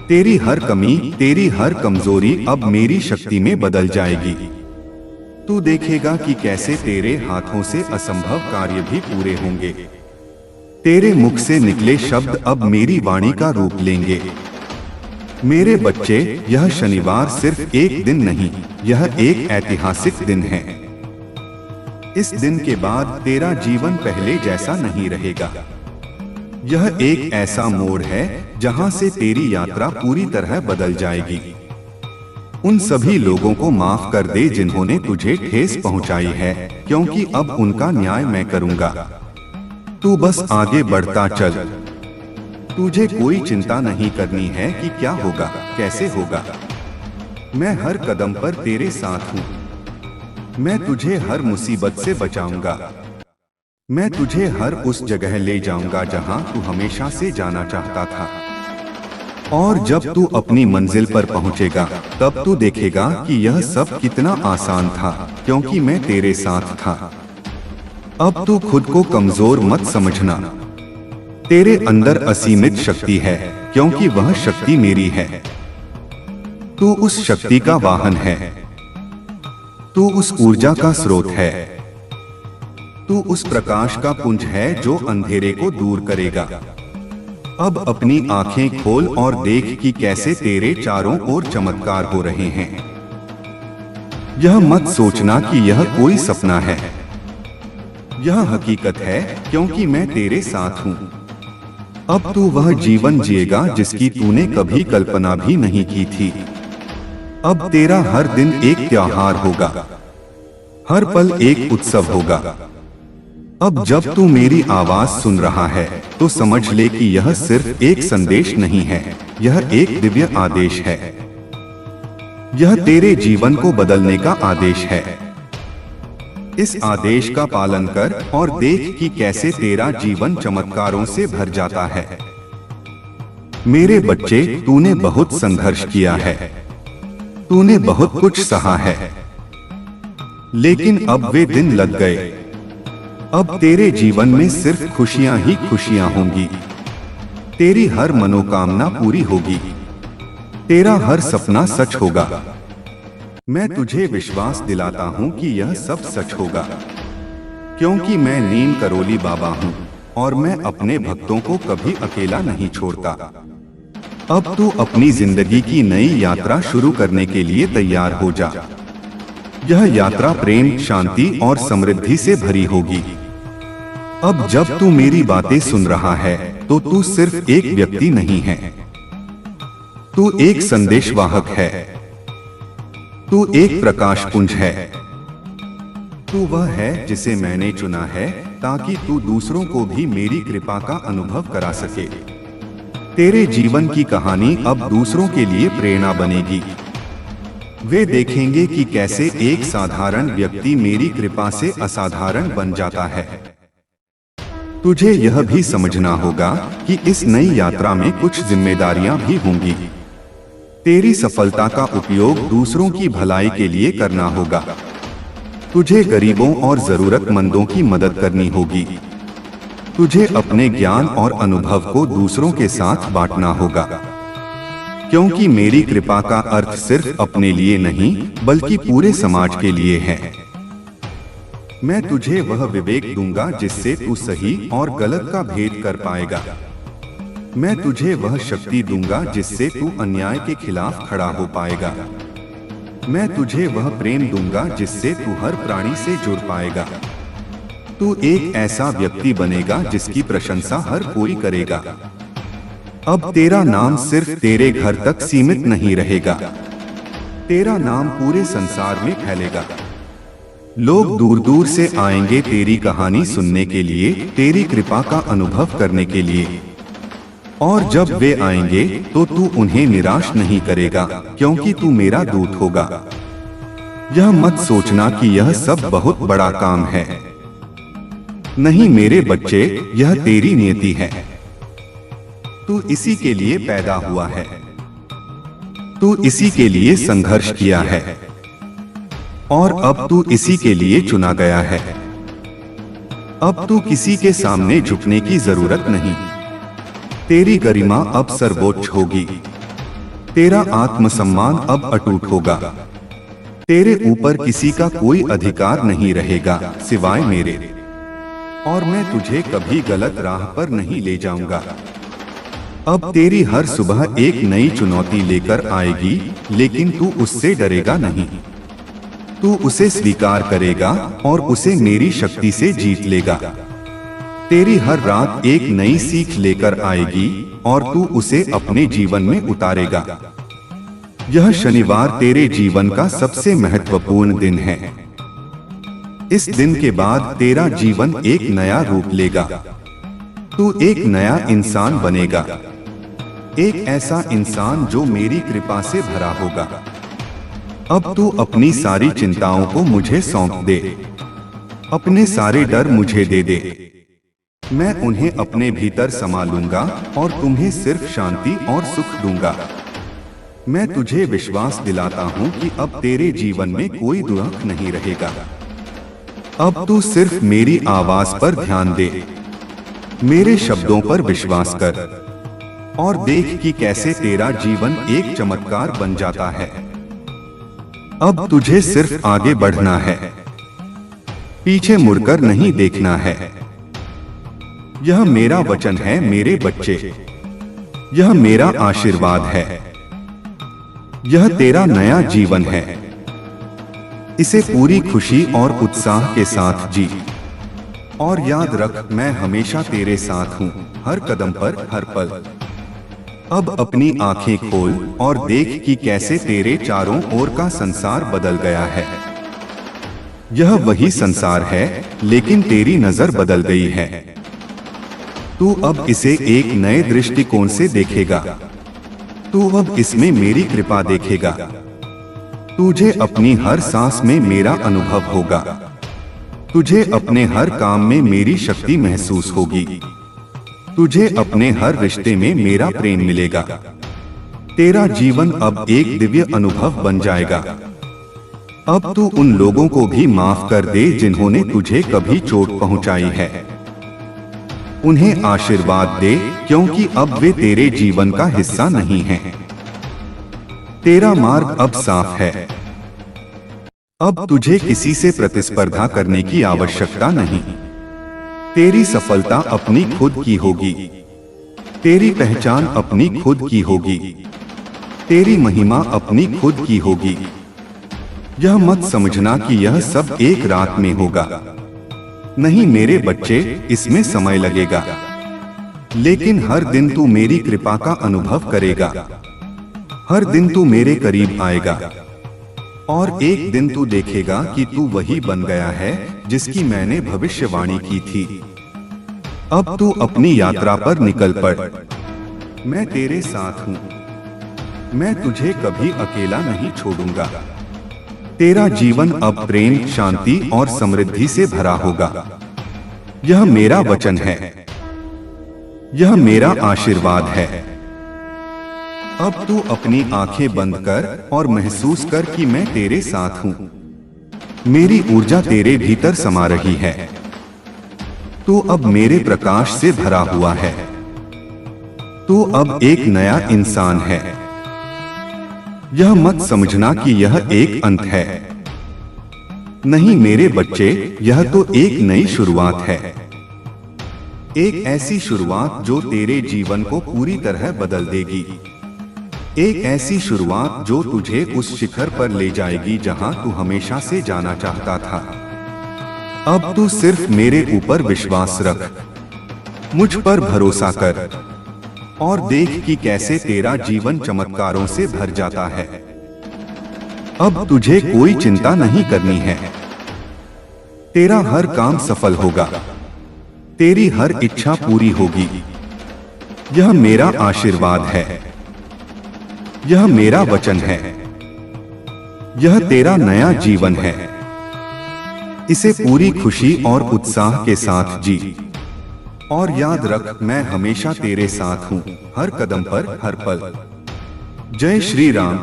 तेरी हर कमी, तेरी हर कमजोरी अब मेरी शक्ति में बदल जाएगी। तू देखेगा कि कैसे तेरे हाथों से असंभव कार्य भी पूरे होंगे। तेरे मुख से निकले शब्द अब मेरी वाणी का रूप लेंगे। मेरे बच्चे, यह शनिवार सिर्फ एक दिन नहीं, यह एक ऐतिहासिक दिन है। इस दिन के बाद तेरा जीवन पहले जैसा नहीं रहेगा। यह एक ऐसा मोड़ है जहां से तेरी यात्रा पूरी तरह बदल जाएगी। उन सभी लोगों को माफ कर दे जिन्होंने तुझे ठेस पहुंचाई है, क्योंकि अब उनका न्याय मैं करूंगा। तू बस आगे बढ़ता चल। तुझे कोई चिंता नहीं करनी है कि क्या होगा, कैसे होगा। मैं हर कदम पर तेरे साथ हूँ। मैं तुझे हर मुसीबत से बचाऊंगा। मैं तुझे हर उस जगह ले जाऊंगा जहां तू हमेशा से जाना चाहता था। और जब तू अपनी मंजिल पर पहुंचेगा, तब तू देखेगा कि यह सब कितना आसान था, क्योंकि मैं तेरे साथ था। अब तू खुद को कमजोर मत समझना। तेरे अंदर असीमित शक्ति है, क्योंकि वह शक्ति मेरी है। तू उस शक्ति का वाहन है। तू उस ऊर्जा का स्रोत है। तू उस प्रकाश का पुंज है जो अंधेरे को दूर करेगा। अब अपनी आंखें खोल और देख कि कैसे तेरे चारों ओर चमत्कार हो रहे हैं। यह मत सोचना कि यह कोई सपना है। यह हकीकत है, क्योंकि मैं तेरे साथ हूँ। अब तू वह जीवन जिएगा जिसकी तूने कभी कल्पना भी नहीं की थी। अब तेरा हर दिन एक त्योहार होगा, हर पल एक उत्सव होगा। अब जब तू मेरी आवाज सुन रहा है, तो समझ ले कि यह सिर्फ एक संदेश नहीं है, यह एक दिव्य आदेश है। यह तेरे जीवन को बदलने का आदेश है। इस आदेश का पालन कर और देख कि कैसे तेरा जीवन चमत्कारों से भर जाता है। मेरे बच्चे, तूने बहुत संघर्ष किया है। तूने बहुत कुछ सहा है। लेकिन अब वे दिन लग गए। अब तेरे जीवन में सिर्फ खुशियां ही खुशियां होंगी। तेरी हर मनोकामना पूरी होगी। तेरा हर सपना सच होगा। मैं तुझे विश्वास दिलाता हूँ कि यह सब सच होगा, क्योंकि मैं नीम करोली बाबा हूँ और मैं अपने भक्तों को कभी अकेला नहीं छोड़ता। अब तू अपनी जिंदगी की नई यात्रा शुरू करने के लिए तैयार हो जा। यह यात्रा प्रेम, शांति और समृद्धि से भरी होगी। अब जब तू मेरी बातें सुन रहा है, तो तू सिर्फ एक व्यक्ति नहीं है। तू एक संदेशवाहक है। तू एक प्रकाश पुंज है। तू वह है जिसे मैंने चुना है, ताकि तू दूसरों को भी मेरी कृपा का अनुभव करा सके। तेरे जीवन की कहानी अब दूसरों के लिए प्रेरणा बनेगी। वे देखेंगे कि कैसे एक साधारण व्यक्ति मेरी कृपा से असाधारण बन जाता है। तुझे यह भी समझना होगा कि इस नई यात्रा में कुछ जिम्मेदारियां भी होंगी। तेरी सफलता का उपयोग दूसरों की भलाई के लिए करना होगा। तुझे गरीबों और जरूरतमंदों की मदद करनी होगी। तुझे अपने ज्ञान और अनुभव को दूसरों के साथ बांटना होगा, क्योंकि मेरी कृपा का अर्थ सिर्फ अपने लिए नहीं, बल्कि पूरे समाज के लिए है। मैं तुझे वह विवेक दूंगा जिससे तू सही और गलत का भेद कर पाएगा। मैं तुझे वह शक्ति दूंगा जिससे तू अन्याय के खिलाफ खड़ा हो पाएगा। मैं तुझे वह प्रेम दूंगा जिससे तू हर प्राणी से जुड़ पाएगा। तू एक ऐसा व्यक्ति बनेगा जिसकी प्रशंसा हर कोई करेगा। अब तेरा नाम सिर्फ तेरे घर तक सीमित नहीं रहेगा। तेरा नाम पूरे संसार में फैलेगा। लोग दूर दूर से आएंगे तेरी कहानी सुनने के लिए, तेरी कृपा का अनुभव करने के लिए। और जब वे आएंगे तो तू उन्हें निराश नहीं करेगा, क्योंकि तू मेरा दूत होगा। यह मत सोचना कि यह सब बहुत बड़ा काम है। नहीं मेरे बच्चे, यह तेरी नियति है। तू इसी के लिए पैदा हुआ है, तू इसी के लिए संघर्ष किया है और अब तू इसी के लिए चुना गया है। अब तू किसी के सामने झुकने की जरूरत नहीं। तेरी गरिमा अब सर्वोच्च होगी। तेरा आत्मसम्मान अब अटूट होगा। तेरे ऊपर किसी का कोई अधिकार नहीं रहेगा सिवाय मेरे, और मैं तुझे कभी गलत राह पर नहीं ले जाऊंगा। अब तेरी हर सुबह एक नई चुनौती लेकर आएगी, लेकिन तू उससे डरेगा नहीं। तू उसे स्वीकार करेगा और उसे मेरी शक्ति से जीत लेगा। तेरी हर रात एक नई सीख लेकर आएगी और तू उसे अपने जीवन में उतारेगा। यह शनिवार तेरे जीवन का सबसे महत्वपूर्ण दिन है। इस दिन के बाद तेरा जीवन एक नया रूप लेगा। तू एक नया इंसान बनेगा, एक ऐसा इंसान जो मेरी कृपा से भरा होगा। अब तू अपनी सारी चिंताओं को मुझे सौंप दे। अपने सारे डर मुझे दे दे। मैं उन्हें अपने भीतर समा लूंगा और तुम्हें सिर्फ शांति और सुख दूंगा। मैं तुझे विश्वास दिलाता हूँ कि अब तेरे जीवन में कोई दुख नहीं रहेगा। अब तू सिर्फ मेरी आवाज पर ध्यान दे, मेरे शब्दों पर विश्वास कर और देख कि कैसे तेरा जीवन एक चमत्कार बन जाता है। अब तुझे सिर्फ आगे बढ़ना है, पीछे मुड़कर नहीं देखना है। यह मेरा वचन है मेरे बच्चे, यह मेरा आशीर्वाद है। यह तेरा नया जीवन है। इसे पूरी खुशी और उत्साह के साथ जी। और याद रख, मैं हमेशा तेरे साथ हूँ, हर कदम पर, हर पल। अब अपनी आंखें खोल और देख कि कैसे तेरे चारों ओर का संसार बदल गया है। यह वही संसार है, लेकिन तेरी नजर बदल गई है। तू अब इसे एक नए दृष्टिकोण से देखेगा। तू अब इसमें मेरी कृपा देखेगा। तुझे अपनी हर सांस में मेरा अनुभव होगा। तुझे अपने हर काम में मेरी शक्ति महसूस होगी। तुझे अपने हर रिश्ते में मेरा प्रेम मिलेगा। तेरा जीवन अब एक दिव्य अनुभव बन जाएगा। अब तू उन लोगों को भी माफ कर दे जिन्होंने तुझे कभी चोट पहुंचाई है। उन्हें आशीर्वाद दे, क्योंकि अब वे तेरे जीवन का हिस्सा नहीं हैं। तेरा मार्ग अब साफ है। अब तुझे किसी से प्रतिस्पर्धा करने की आवश्यकता नहीं। तेरी सफलता अपनी खुद की होगी। तेरी पहचान अपनी खुद की होगी। तेरी महिमा अपनी खुद की होगी। यह मत समझना कि यह सब एक रात में होगा। नहीं मेरे बच्चे, इसमें समय लगेगा, लेकिन हर दिन तू मेरी कृपा का अनुभव करेगा। हर दिन तू मेरे करीब आएगा और एक दिन तू देखेगा कि तू वही बन गया है जिसकी मैंने भविष्यवाणी की थी। अब तू अपनी यात्रा पर निकल पड़। मैं तेरे साथ हूँ। मैं तुझे कभी अकेला नहीं छोड़ूंगा। तेरा जीवन अब प्रेम, शांति और समृद्धि से भरा होगा। यह मेरा वचन है। यह मेरा आशीर्वाद है। अब तू अपनी आंखें बंद कर और महसूस कर कि मैं तेरे साथ हूँ। मेरी ऊर्जा तेरे भीतर समा रही है। तू अब मेरे प्रकाश से भरा हुआ है। तू अब एक नया इंसान है। यह मत समझना कि यह एक अंत है। नहीं मेरे बच्चे, यह तो एक नई शुरुआत है। एक ऐसी शुरुआत जो तेरे जीवन को पूरी तरह बदल देगी। एक ऐसी शुरुआत जो तुझे उस शिखर पर ले जाएगी जहां तू हमेशा से जाना चाहता था। अब तू सिर्फ मेरे ऊपर विश्वास रख, मुझ पर भरोसा कर और देख कि कैसे तेरा जीवन चमत्कारों से भर जाता है। अब तुझे कोई चिंता नहीं करनी है। तेरा हर काम सफल होगा। तेरी हर इच्छा पूरी होगी। यह मेरा आशीर्वाद है। यह मेरा वचन है। यह तेरा नया जीवन है। इसे पूरी खुशी और उत्साह के साथ जी। और याद रख, मैं हमेशा तेरे साथ हूँ, हर कदम पर, हर पल। जय श्री राम।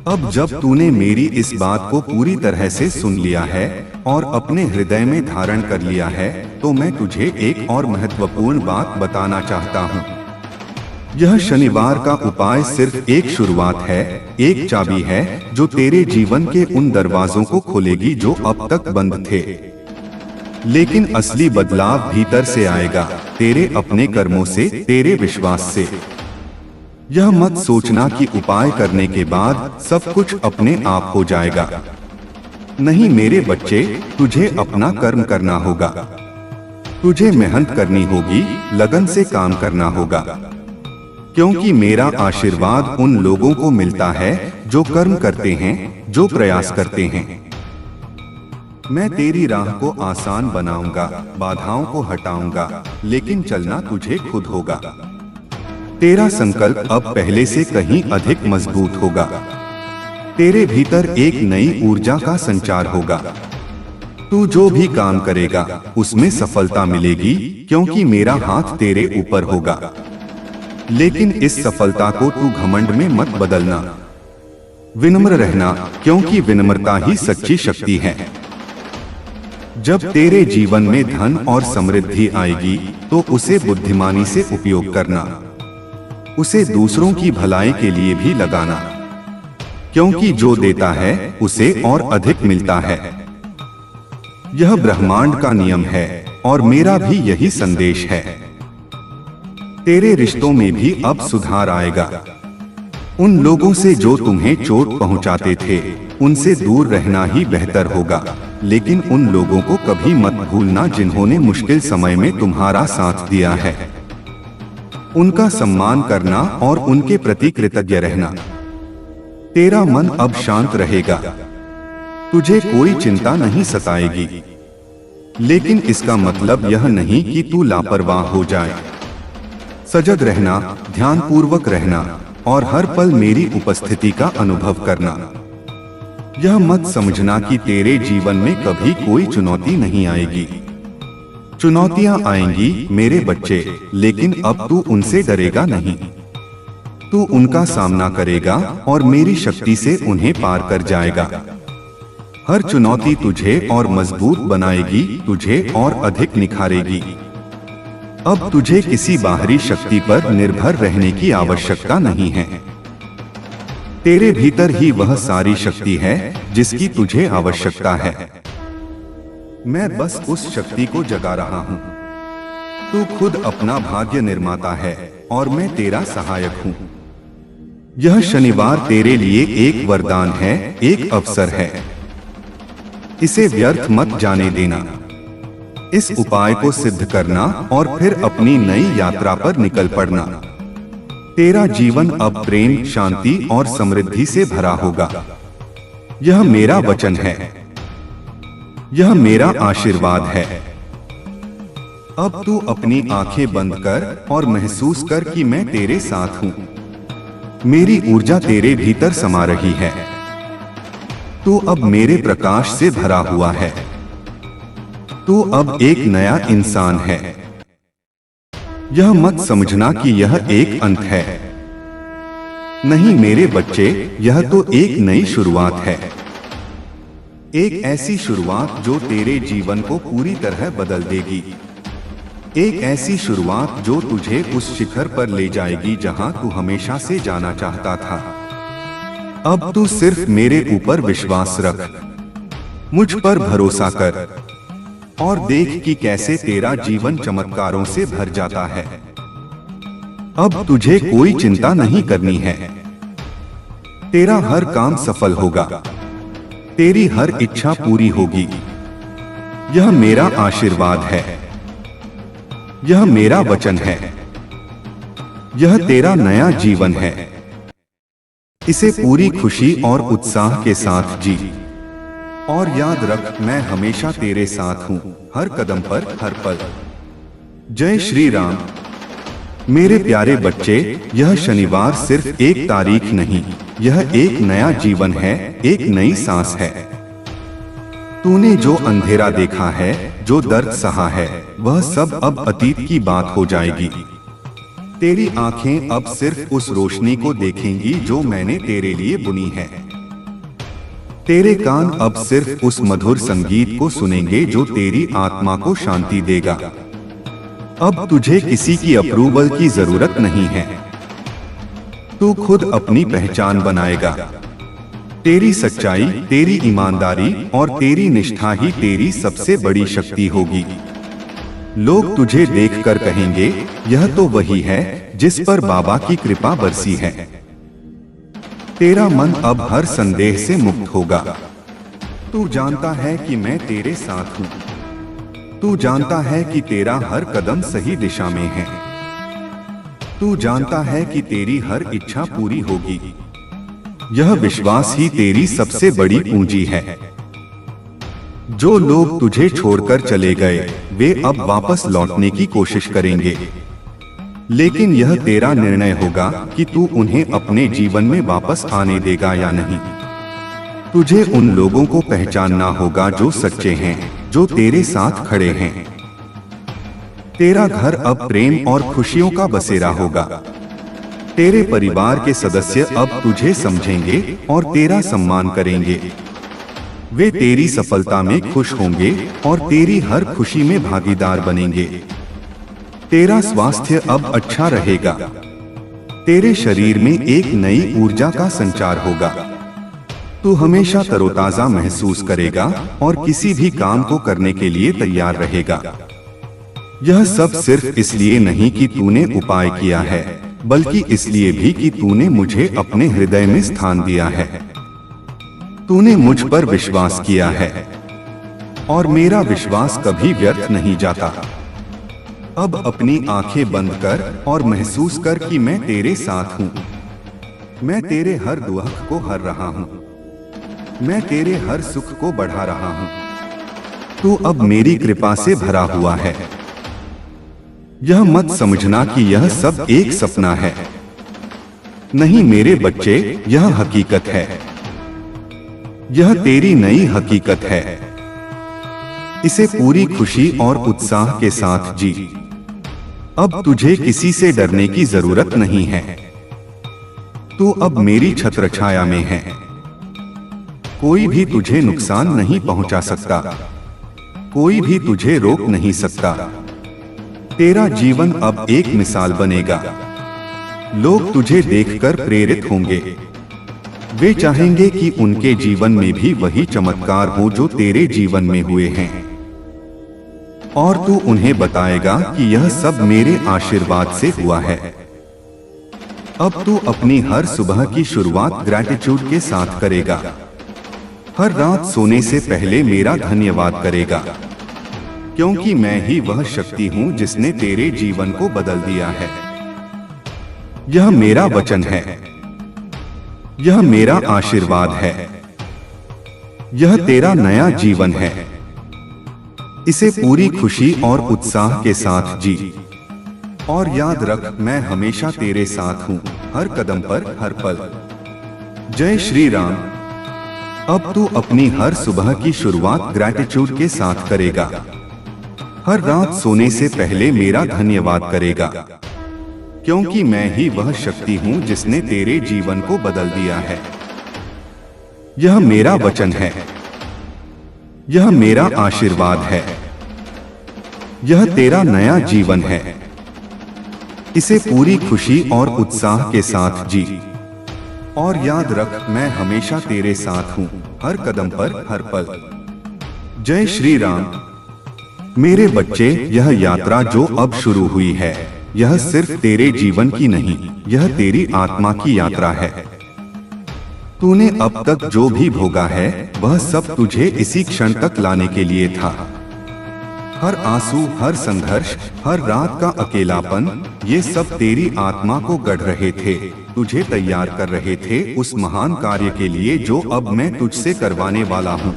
अब जब तूने मेरी इस बात को पूरी तरह से सुन लिया है और अपने हृदय में धारण कर लिया है, तो मैं तुझे एक और महत्वपूर्ण बात बताना चाहता हूँ। यह शनिवार का उपाय सिर्फ एक शुरुआत है, एक चाबी है जो तेरे जीवन के उन दरवाजों को खोलेगी जो अब तक बंद थे। लेकिन असली बदलाव भीतर से आएगा, तेरे अपने कर्मों से, तेरे विश्वास से। यह मत सोचना कि उपाय करने के बाद सब कुछ अपने आप हो जाएगा। नहीं मेरे बच्चे, तुझे अपना कर्म करना होगा। तुझे मेहनत करनी होगी, लगन से काम करना होगा, क्योंकि मेरा आशीर्वाद उन लोगों को मिलता है जो कर्म करते हैं, जो प्रयास करते हैं। मैं तेरी राह को आसान बनाऊंगा, बाधाओं को हटाऊंगा, लेकिन चलना तुझे खुद होगा। तेरा संकल्प अब पहले से कहीं अधिक मजबूत होगा। तेरे भीतर एक नई ऊर्जा का संचार होगा। तू जो भी काम करेगा उसमें सफलता मिलेगी, क्योंकि मेरा हाथ तेरे ऊपर होगा। लेकिन इस सफलता को तू घमंड में मत बदलना। विनम्र रहना, क्योंकि विनम्रता ही सच्ची शक्ति है। जब तेरे जीवन में धन और समृद्धि आएगी तो उसे बुद्धिमानी से उपयोग करना, उसे दूसरों की भलाई के लिए भी लगाना, क्योंकि जो देता है उसे और अधिक मिलता है। यह ब्रह्मांड का नियम है और मेरा भी यही संदेश है। तेरे रिश्तों में भी अब सुधार आएगा। उन लोगों से जो तुम्हें चोट पहुंचाते थे, उनसे दूर रहना ही बेहतर होगा। लेकिन उन लोगों को कभी मत भूलना जिन्होंने मुश्किल समय में तुम्हारा साथ दिया है। उनका सम्मान करना और उनके प्रति कृतज्ञ रहना। तेरा मन अब शांत रहेगा, तुझे कोई चिंता नहीं सताएगी। लेकिन इसका मतलब यह नहीं कि तू लापरवाह हो जाए। सजग रहना, ध्यानपूर्वक रहना और हर पल मेरी उपस्थिति का अनुभव करना। यह मत समझना कि तेरे जीवन में कभी कोई चुनौती नहीं आएगी। चुनौतियां आएंगी मेरे बच्चे, लेकिन अब तू उनसे डरेगा नहीं। तू उनका सामना करेगा और मेरी शक्ति से उन्हें पार कर जाएगा। हर चुनौती तुझे और मजबूत बनाएगी, तुझे और अधिक निखारेगी। अब तुझे किसी बाहरी शक्ति पर निर्भर रहने की आवश्यकता नहीं है। तेरे भीतर ही वह सारी शक्ति है जिसकी तुझे आवश्यकता है। मैं बस उस शक्ति को जगा रहा हूँ। तू खुद अपना भाग्य निर्माता है और मैं तेरा सहायक हूँ। यह शनिवार तेरे लिए एक वरदान है, एक अवसर है। इसे व्यर्थ मत जाने देना। इस उपाय को सिद्ध करना और फिर अपनी नई यात्रा पर निकल पड़ना। तेरा जीवन अब प्रेम, शांति और समृद्धि से भरा होगा। यह मेरा वचन है, यह मेरा आशीर्वाद है। अब तू अपनी आंखें बंद कर और महसूस कर कि मैं तेरे साथ हूँ। मेरी ऊर्जा तेरे भीतर समा रही है। तू अब मेरे प्रकाश से भरा हुआ है। तू अब एक नया इंसान है। यह मत समझना कि यह एक अंत है। नहीं मेरे बच्चे, यह तो एक नई शुरुआत है। एक ऐसी शुरुआत जो तेरे जीवन को पूरी तरह बदल देगी। एक ऐसी शुरुआत जो तुझे उस शिखर पर ले जाएगी जहां तू हमेशा से जाना चाहता था। अब तू सिर्फ मेरे ऊपर विश्वास रख, मुझ पर भरोसा कर और देख कि कैसे तेरा जीवन चमत्कारों से भर जाता है। अब तुझे कोई चिंता नहीं करनी है। तेरा हर काम सफल होगा, तेरी हर इच्छा पूरी होगी। यह मेरा आशीर्वाद है, यह मेरा वचन है, यह तेरा नया जीवन है। इसे पूरी खुशी और उत्साह के साथ जी। और याद रख, मैं हमेशा तेरे साथ हूँ, हर कदम पर, हर पल। जय श्री राम। मेरे प्यारे बच्चे, यह शनिवार सिर्फ एक तारीख नहीं, यह एक नया जीवन है, एक नई सांस है। तूने जो अंधेरा देखा है, जो दर्द सहा है, वह सब अब अतीत की बात हो जाएगी। तेरी आंखें अब सिर्फ उस रोशनी को देखेंगी जो मैंने तेरे लिए बुनी है। तेरे कान अब सिर्फ उस मधुर संगीत को सुनेंगे जो तेरी आत्मा को शांति देगा। अब तुझे किसी की अप्रूवल की जरूरत नहीं है। तू खुद अपनी पहचान बनाएगा। तेरी सच्चाई, तेरी ईमानदारी और तेरी निष्ठा ही तेरी सबसे बड़ी शक्ति होगी। लोग तुझे देखकर कहेंगे, यह तो वही है जिस पर बाबा की कृपा बरसी है। तेरा मन अब हर संदेह से मुक्त होगा। तू जानता है कि मैं तेरे साथ हूँ। तू जानता है कि तेरा हर कदम सही दिशा में है। तू जानता है कि तेरी हर इच्छा पूरी होगी। यह विश्वास ही तेरी सबसे बड़ी पूंजी है। जो लोग तुझे छोड़कर चले गए, वे अब वापस लौटने की कोशिश करेंगे, लेकिन यह तेरा निर्णय होगा कि तू उन्हें अपने जीवन में वापस आने देगा या नहीं। तुझे उन लोगों को पहचानना होगा जो सच्चे हैं, जो तेरे साथ खड़े हैं। तेरा घर अब प्रेम और खुशियों का बसेरा होगा। तेरे परिवार के सदस्य अब तुझे समझेंगे और तेरा सम्मान करेंगे। वे तेरी सफलता में खुश होंगे और तेरी हर खुशी में भागीदार बनेंगे। तेरा स्वास्थ्य अब अच्छा रहेगा। तेरे शरीर में एक नई ऊर्जा का संचार होगा। तू हमेशा तरोताजा महसूस करेगा और किसी भी काम को करने के लिए तैयार रहेगा। यह सब सिर्फ इसलिए नहीं कि तूने उपाय किया है, बल्कि इसलिए भी कि तूने मुझे अपने हृदय में स्थान दिया है। तूने मुझ पर विश्वास किया है और मेरा विश्वास कभी व्यर्थ नहीं जाता। अब अपनी आंखें बंद कर और महसूस कर कि मैं तेरे साथ हूँ। मैं तेरे हर दुख को हर रहा हूँ। मैं तेरे हर सुख को बढ़ा रहा हूँ। तू अब मेरी कृपा से भरा हुआ है। यह मत समझना कि यह सब एक सपना है। नहीं मेरे बच्चे, यह हकीकत है। यह तेरी नई हकीकत है। इसे पूरी खुशी और उत्साह के साथ जी। अब तुझे किसी से डरने की जरूरत नहीं है। तू अब मेरी छत्रछाया में है। कोई भी तुझे नुकसान नहीं पहुंचा सकता। कोई भी तुझे रोक नहीं सकता। तेरा जीवन अब एक मिसाल बनेगा। लोग तुझे देखकर प्रेरित होंगे। वे चाहेंगे कि उनके जीवन में भी वही चमत्कार हो जो तेरे जीवन में हुए हैं, और तू उन्हें बताएगा कि यह सब मेरे आशीर्वाद से हुआ है। अब तू अपनी हर सुबह की शुरुआत ग्रैटिट्यूड के साथ करेगा। हर रात सोने से पहले मेरा धन्यवाद करेगा, क्योंकि मैं ही वह शक्ति हूं जिसने तेरे जीवन को बदल दिया है। यह मेरा वचन है। यह मेरा आशीर्वाद है। यह तेरा नया जीवन है। इसे पूरी खुशी और उत्साह के साथ जी। और याद रख, मैं हमेशा तेरे साथ हूँ, हर कदम पर, हर पल। जय श्री राम। अब तू अपनी हर सुबह की शुरुआत ग्रैटिट्यूड के साथ करेगा। हर रात सोने से पहले मेरा धन्यवाद करेगा, क्योंकि मैं ही वह शक्ति हूं जिसने तेरे जीवन को बदल दिया है। यह मेरा वचन है। यह मेरा आशीर्वाद है। यह तेरा नया जीवन है। इसे पूरी खुशी और उत्साह के साथ जी। और याद रख, मैं हमेशा तेरे साथ हूं, हर कदम पर, हर पल। जय श्री राम। मेरे बच्चे, यह यात्रा जो अब शुरू हुई है, यह सिर्फ तेरे जीवन की नहीं, यह तेरी आत्मा की यात्रा है। तूने अब तक जो भी भोगा है, वह सब तुझे इसी क्षण तक लाने के लिए था। हर आंसू, हर संघर्ष, हर रात का अकेलापन, ये सब तेरी आत्मा को गढ़ रहे थे, तुझे तैयार कर रहे थे उस महान कार्य के लिए जो अब मैं तुझसे करवाने वाला हूँ।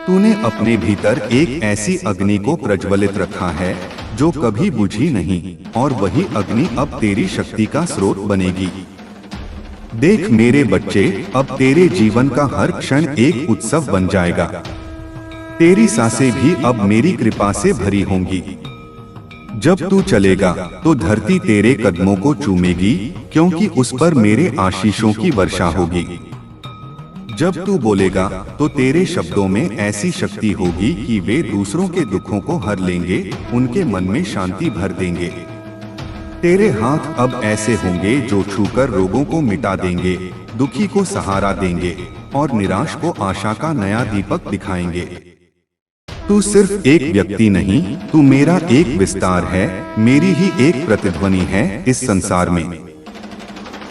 तूने अपने भीतर एक ऐसी अग्नि को प्रज्वलित रखा है जो कभी बुझी नहीं, और वही अग्नि अब तेरी शक्ति का स्रोत बनेगी। देख मेरे बच्चे, अब तेरे जीवन का हर क्षण एक उत्सव बन जाएगा। तेरी सांसें भी अब मेरी कृपा से भरी होंगी। जब तू चलेगा तो धरती तेरे कदमों को चूमेगी, क्योंकि उस पर मेरे आशीषों की वर्षा होगी। जब तू बोलेगा तो तेरे शब्दों में ऐसी शक्ति होगी कि वे दूसरों के दुखों को हर लेंगे, उनके मन में शांति भर देंगे। तेरे हाथ अब ऐसे होंगे जो छूकर रोगों को मिटा देंगे, दुखी को सहारा देंगे और निराश को आशा का नया दीपक दिखाएंगे। तू सिर्फ एक व्यक्ति नहीं, तू मेरा एक विस्तार है, मेरी ही एक प्रतिध्वनि है इस संसार में।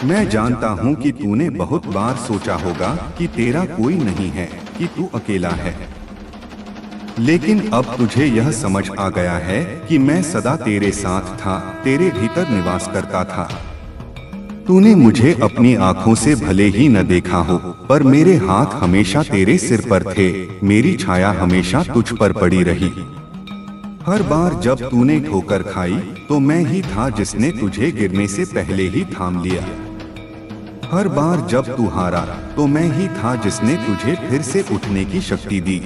मैं जानता हूँ कि तूने बहुत बार सोचा होगा कि तेरा कोई नहीं है, कि तू अकेला है। लेकिन अब तुझे यह समझ आ गया है कि मैं सदा तेरे साथ था, तेरे भीतर निवास करता था। तूने मुझे अपनी आंखों से भले ही न देखा हो, पर मेरे हाथ हमेशा तेरे सिर पर थे, मेरी छाया हमेशा तुझ पर पड़ी रही। हर बार जब तूने ठोकर खाई तो मैं ही था जिसने तुझे गिरने से पहले ही थाम लिया। हर बार जब तू हारा तो मैं ही था जिसने तुझे फिर से उठने की शक्ति दी।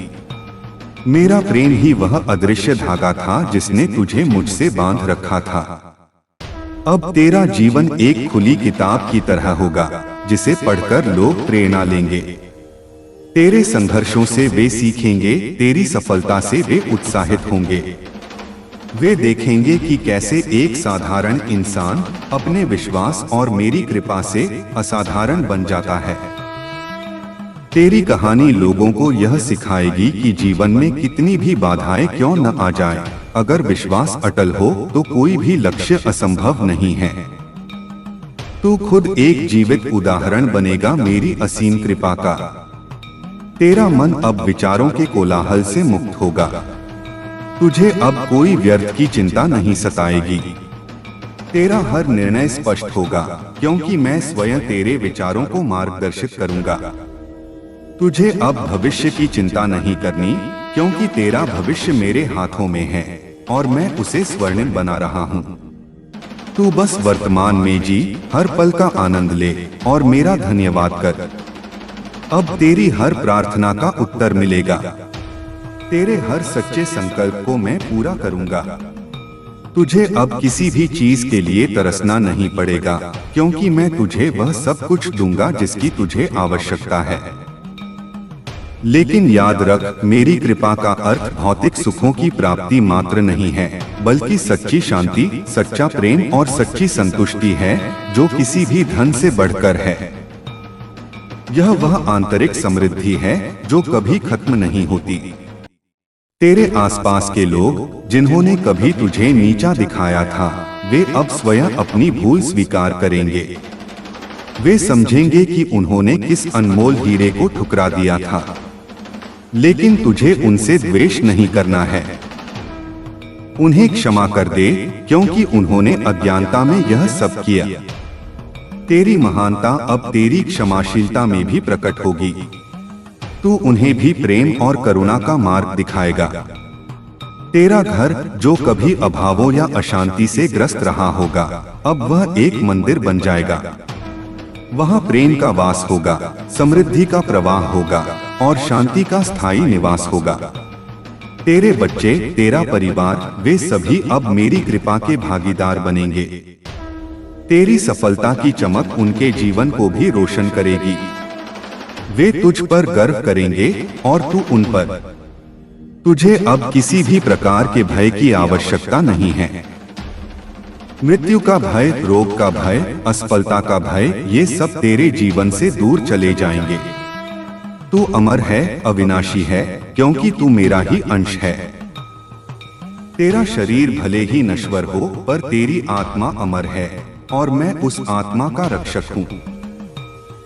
मेरा प्रेम ही वह अदृश्य धागा था जिसने तुझे मुझसे बांध रखा था। अब तेरा जीवन एक खुली किताब की तरह होगा, जिसे पढ़कर लोग प्रेरणा लेंगे। तेरे संघर्षों से वे सीखेंगे, तेरी सफलता से वे उत्साहित होंगे। वे देखेंगे कि कैसे एक साधारण इंसान अपने विश्वास और मेरी कृपा से असाधारण बन जाता है। तेरी कहानी लोगों को यह सिखाएगी कि जीवन में कितनी भी बाधाएं क्यों न आ जाए, अगर विश्वास अटल हो तो कोई भी लक्ष्य असंभव नहीं है। तू खुद एक जीवित उदाहरण बनेगा मेरी असीम कृपा का। तेरा मन अब विचारों के कोलाहल से मुक्त होगा। तुझे अब कोई व्यर्थ की चिंता नहीं सताएगी। तेरा हर निर्णय स्पष्ट होगा, क्योंकि मैं स्वयं तेरे विचारों को मार्गदर्शित करूंगा। तुझे अब भविष्य की चिंता नहीं करनी, क्योंकि तेरा भविष्य मेरे हाथों में है और मैं उसे स्वर्णिम बना रहा हूँ। तू बस वर्तमान में जी, हर पल का आनंद ले और मेरा धन्यवाद कर। अब तेरी हर प्रार्थना का उत्तर मिलेगा। तेरे हर सच्चे संकल्प को मैं पूरा करूंगा। तुझे अब किसी भी चीज के लिए तरसना नहीं पड़ेगा, क्योंकि मैं तुझे वह सब कुछ दूंगा जिसकी तुझे आवश्यकता है। लेकिन याद रख, मेरी कृपा का अर्थ भौतिक सुखों की प्राप्ति मात्र नहीं है, बल्कि सच्ची शांति, सच्चा प्रेम और सच्ची संतुष्टि है, जो किसी भी धन से बढ़कर है। यह वह आंतरिक समृद्धि है जो कभी खत्म नहीं होती। तेरे आसपास के लोग जिन्होंने कभी तुझे नीचा दिखाया था, वे अब स्वयं अपनी भूल स्वीकार करेंगे। वे समझेंगे कि उन्होंने किस अनमोल हीरे को ठुकरा दिया था। लेकिन तुझे उनसे द्वेष नहीं करना है। उन्हें क्षमा कर दे, क्योंकि उन्होंने अज्ञानता में यह सब किया। तेरी महानता अब तेरी क्षमाशीलता में भी प्रकट होगी। तू उन्हें भी प्रेम और करुणा का मार्ग दिखाएगा। तेरा घर जो कभी अभावों या अशांति से ग्रस्त रहा होगा, अब वह एक मंदिर बन जाएगा। वहाँ प्रेम का वास होगा, समृद्धि का प्रवाह होगा और शांति का स्थायी निवास होगा। तेरे बच्चे, तेरा परिवार, वे सभी अब मेरी कृपा के भागीदार बनेंगे। तेरी सफलता की चमक उनके जीवन को भी रोशन करेगी। वे तुझ पर गर्व करेंगे और तू उन पर। तुझे अब किसी भी प्रकार के भय की आवश्यकता नहीं है। मृत्यु का भय, रोग का भय, असफलता का भय, ये सब तेरे जीवन से दूर चले जाएंगे। तू अमर है, अविनाशी है, क्योंकि तू मेरा ही अंश है। तेरा शरीर भले ही नश्वर हो, पर तेरी आत्मा अमर है और मैं उस आत्मा का रक्षक हूँ।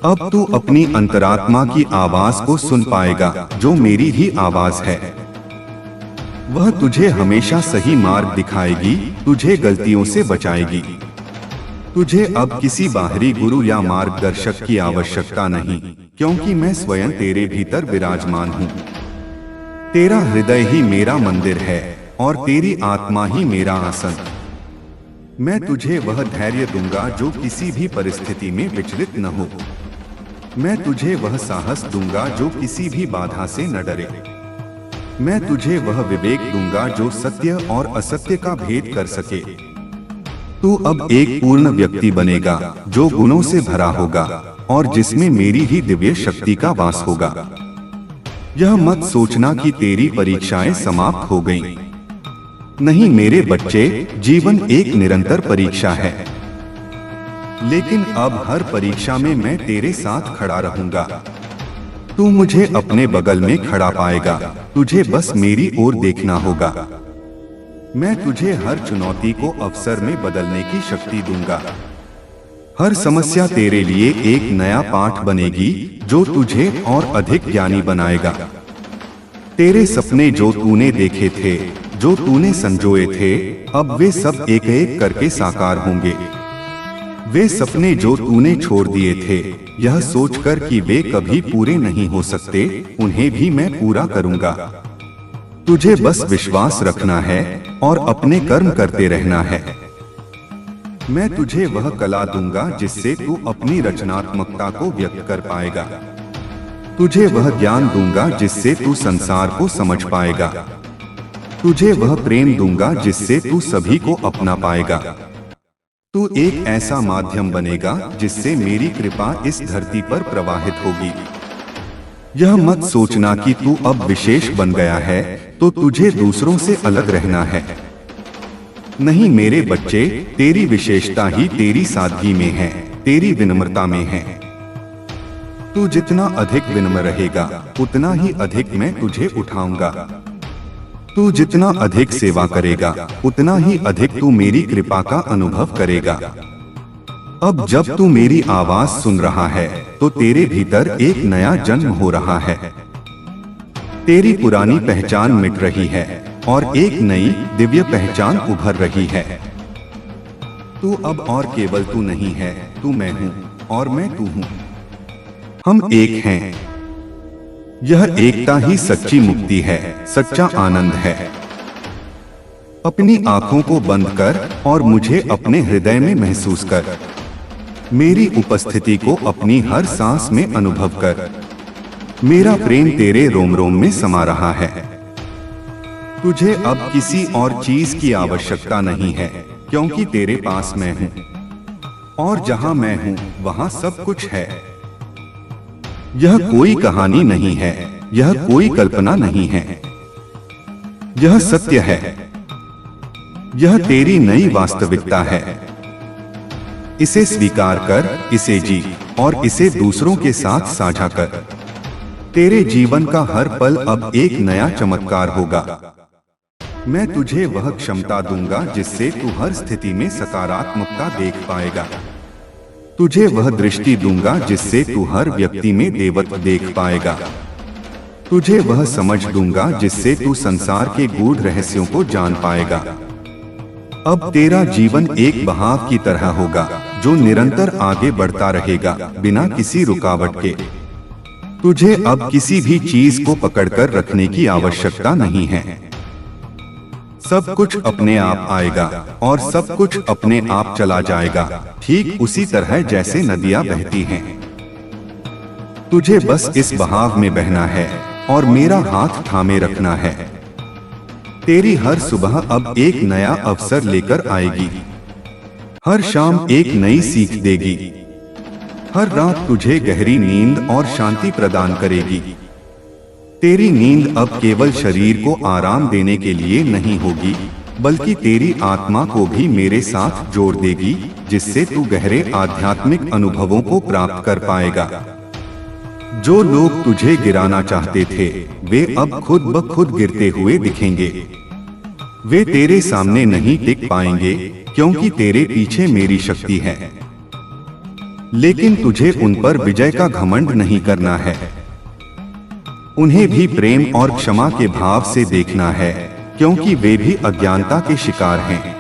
अब तू अपनी अंतरात्मा की आवाज को सुन पाएगा, जो मेरी ही आवाज है। वह तुझे हमेशा सही मार्ग दिखाएगी, तुझे गलतियों से बचाएगी। तुझे अब किसी बाहरी गुरु या मार्गदर्शक की आवश्यकता नहीं, क्योंकि मैं स्वयं तेरे भीतर विराजमान हूँ। तेरा हृदय ही मेरा मंदिर है और तेरी आत्मा ही मेरा आसन। मैं तुझे वह धैर्य दूंगा जो किसी भी परिस्थिति में विचलित न हो। मैं तुझे वह साहस दूंगा जो किसी भी बाधा से न डरे। मैं तुझे वह विवेक दूंगा जो सत्य और असत्य का भेद कर सके। तू अब एक पूर्ण व्यक्ति बनेगा जो गुणों से भरा होगा और जिसमें मेरी ही दिव्य शक्ति का वास होगा। यह मत सोचना कि तेरी परीक्षाएं समाप्त हो गईं। नहीं मेरे बच्चे, जीवन एक निरंतर परीक्षा है, लेकिन अब हर परीक्षा में मैं तेरे साथ खड़ा रहूंगा। तू मुझे अपने बगल में खड़ा पाएगा, तुझे बस मेरी ओर देखना होगा। मैं तुझे हर चुनौती को अवसर में बदलने की शक्ति दूंगा। हर समस्या तेरे लिए एक नया पाठ बनेगी जो तुझे और अधिक ज्ञानी बनाएगा। तेरे सपने जो तूने देखे थे, जो तूने संजोए थे, अब वे सब एक एक करके साकार होंगे। वे सपने जो तूने छोड़ दिए थे, यह सोचकर कि वे कभी पूरे नहीं हो सकते, उन्हें भी मैं पूरा करूंगा। तुझे बस विश्वास रखना है और अपने कर्म करते रहना है। मैं तुझे वह कला दूंगा जिससे तू अपनी रचनात्मकता को व्यक्त कर पाएगा। तुझे वह ज्ञान दूंगा जिससे तू संसार को समझ पाएगा। तुझे वह प्रेम दूंगा जिससे तू सभी को अपना पाएगा। तू एक ऐसा माध्यम बनेगा जिससे मेरी कृपा इस धरती पर प्रवाहित होगी। यह मत सोचना कि तू अब विशेष बन गया है तो तुझे दूसरों से अलग रहना है। नहीं मेरे बच्चे, तेरी विशेषता ही तेरी सादगी में है, तेरी विनम्रता में है। तू जितना अधिक विनम्र रहेगा, उतना ही अधिक मैं तुझे उठाऊंगा। तू जितना अधिक सेवा करेगा, उतना ही अधिक तू मेरी कृपा का अनुभव करेगा। अब जब तू मेरी आवाज सुन रहा है, तो तेरे भीतर एक नया जन्म हो रहा है। तेरी पुरानी पहचान मिट रही है और एक नई दिव्य पहचान उभर रही है। तू अब और केवल तू नहीं है, तू मैं हूँ और मैं तू हूँ। हम एक हैं। यह एकता ही सच्ची मुक्ति है, सच्चा आनंद है। अपनी आंखों को बंद कर और मुझे अपने हृदय में महसूस कर। मेरी उपस्थिति को अपनी हर सांस में अनुभव कर। मेरा प्रेम तेरे रोम रोम में समा रहा है। तुझे अब किसी और चीज की आवश्यकता नहीं है, क्योंकि तेरे पास मैं हूँ और जहाँ मैं हूँ वहाँ सब कुछ है। यह कोई कहानी नहीं है, यह कोई कल्पना नहीं है, यह सत्य है। यह तेरी नई वास्तविकता है। इसे स्वीकार कर, इसे जी और इसे दूसरों के साथ साझा कर। तेरे जीवन का हर पल अब एक नया चमत्कार होगा। मैं तुझे वह क्षमता दूंगा जिससे तू हर स्थिति में सकारात्मकता देख पाएगा। तुझे वह दृष्टि दूंगा जिससे तू हर व्यक्ति में देवत्व देख पाएगा। तुझे वह समझ दूंगा जिससे तू संसार के गूढ़ रहस्यों को जान पाएगा। अब तेरा जीवन एक बहाव की तरह होगा जो निरंतर आगे बढ़ता रहेगा बिना किसी रुकावट के। तुझे अब किसी भी चीज को पकड़कर रखने की आवश्यकता नहीं है। सब कुछ अपने आप आएगा और सब कुछ अपने आप चला जाएगा, ठीक उसी तरह जैसे नदियां बहती हैं। तुझे बस इस बहाव में बहना है और मेरा हाथ थामे रखना है। तेरी हर सुबह अब एक नया अवसर लेकर आएगी। हर शाम एक नई सीख देगी। हर रात तुझे गहरी नींद और शांति प्रदान करेगी। तेरी नींद अब केवल शरीर को आराम देने के लिए नहीं होगी, बल्कि तेरी आत्मा को भी मेरे साथ जोड़ देगी, जिससे तू गहरे आध्यात्मिक अनुभवों को प्राप्त कर पाएगा। जो लोग तुझे गिराना चाहते थे, वे अब खुद ब खुद गिरते हुए दिखेंगे। वे तेरे सामने नहीं टिक पाएंगे, क्योंकि तेरे पीछे मेरी शक्ति है। लेकिन तुझे उन पर विजय का घमंड नहीं करना है। उन्हें भी प्रेम और क्षमा के भाव से देखना है, क्योंकि वे भी अज्ञानता के शिकार हैं।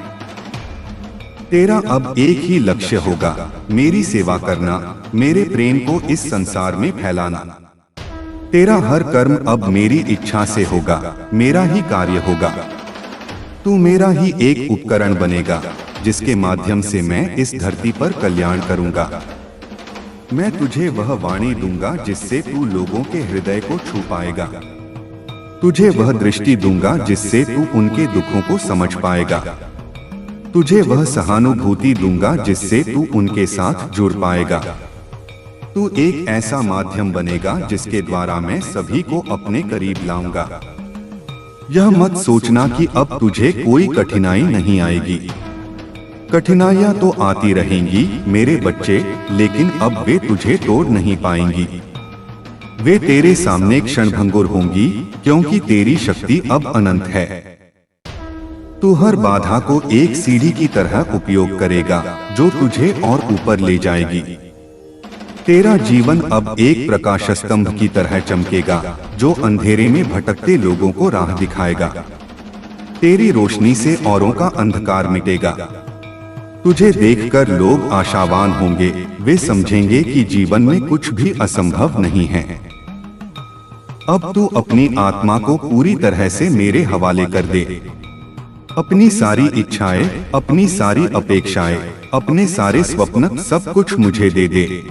तेरा अब एक ही लक्ष्य होगा, मेरी सेवा करना, मेरे प्रेम को इस संसार में फैलाना। तेरा हर कर्म अब मेरी इच्छा से होगा, मेरा ही कार्य होगा। तू मेरा ही एक उपकरण बनेगा, जिसके माध्यम से मैं इस धरती पर कल्याण करूंगा। मैं तुझे वह वाणी दूंगा जिससे तू लोगों के हृदय को छू पाएगा। तुझे वह दृष्टि दूंगा जिससे तू उनके दुखों को समझ पाएगा। तुझे वह सहानुभूति दूंगा जिससे तू उनके साथ जुड़ पाएगा। तू एक ऐसा माध्यम बनेगा जिसके द्वारा मैं सभी को अपने करीब लाऊंगा। यह मत सोचना कि अब तुझे कोई कठिनाई नहीं आएगी। कठिनाइयां तो आती रहेंगी मेरे बच्चे, लेकिन अब वे तुझे तोड़ नहीं पाएंगी। वे तेरे सामने क्षणभंगुर होंगी, क्योंकि तेरी शक्ति अब अनंत है। तू हर बाधा को एक सीढ़ी की तरह उपयोग करेगा, जो तुझे और ऊपर ले जाएगी। तेरा जीवन अब एक प्रकाश स्तंभ की तरह चमकेगा, जो अंधेरे में भटकते लोगों को राह दिखाएगा। तेरी रोशनी से औरों का अंधकार मिटेगा। तुझे देखकर लोग आशावान होंगे। वे समझेंगे कि जीवन में कुछ भी असंभव नहीं है। अब तू अपनी आत्मा को पूरी तरह से मेरे हवाले कर दे। अपनी सारी इच्छाएं, अपनी सारी अपेक्षाएं, अपने सारे स्वप्न, सब कुछ मुझे दे दे।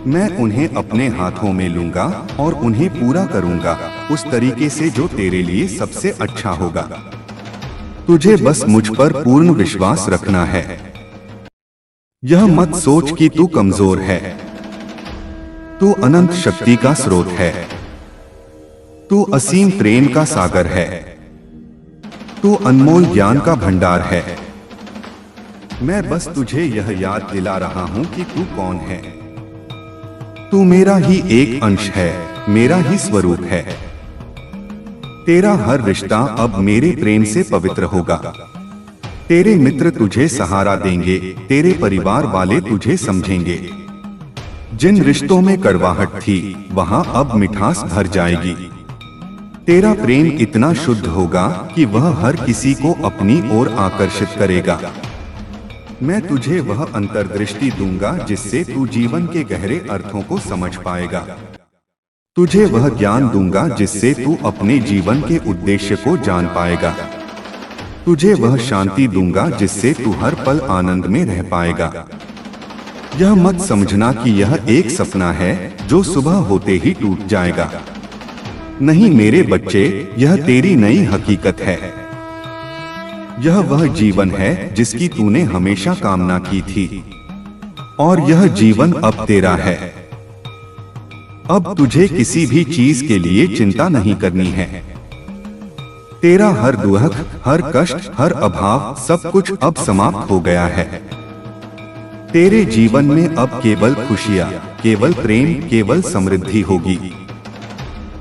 मैं उन्हें अपने हाथों में लूंगा और उन्हें पूरा करूंगा उस तरीके से जो तेरे लिए सबसे अच्छा होगा। तुझे बस मुझ पर पूर्ण विश्वास रखना है। यह मत सोच कि तू कमजोर है। तू अनंत शक्ति का स्रोत है। तू असीम प्रेम का सागर है। तू अनमोल ज्ञान का भंडार है। मैं बस तुझे यह याद दिला रहा हूं कि तू कौन है। तू मेरा ही एक अंश है, मेरा ही स्वरूप है। तेरा हर रिश्ता अब मेरे प्रेम से पवित्र होगा। तेरे मित्र तुझे सहारा देंगे, तेरे परिवार वाले तुझे समझेंगे। जिन रिश्तों में कड़वाहट थी, वहां अब मिठास भर जाएगी। तेरा प्रेम इतना शुद्ध होगा कि वह हर किसी को अपनी ओर आकर्षित करेगा। मैं तुझे वह अंतर्दृष्टि दूंगा जिससे तू जीवन के गहरे अर्थों को समझ पाएगा। तुझे वह ज्ञान दूंगा जिससे तू अपने जीवन के उद्देश्य को जान पाएगा। तुझे वह शांति दूंगा जिससे तू हर पल आनंद में रह पाएगा। यह मत समझना कि यह एक सपना है जो सुबह होते ही टूट जाएगा। नहीं मेरे बच्चे, यह तेरी नई हकीकत है। यह वह जीवन है जिसकी तूने हमेशा कामना की थी, और यह जीवन अब तेरा है। अब तुझे किसी भी चीज के लिए चिंता नहीं करनी है। तेरा हर दुख, हर कष्ट, हर अभाव, सब कुछ अब समाप्त हो गया है। तेरे जीवन में अब केवल खुशियां, केवल प्रेम, केवल समृद्धि होगी।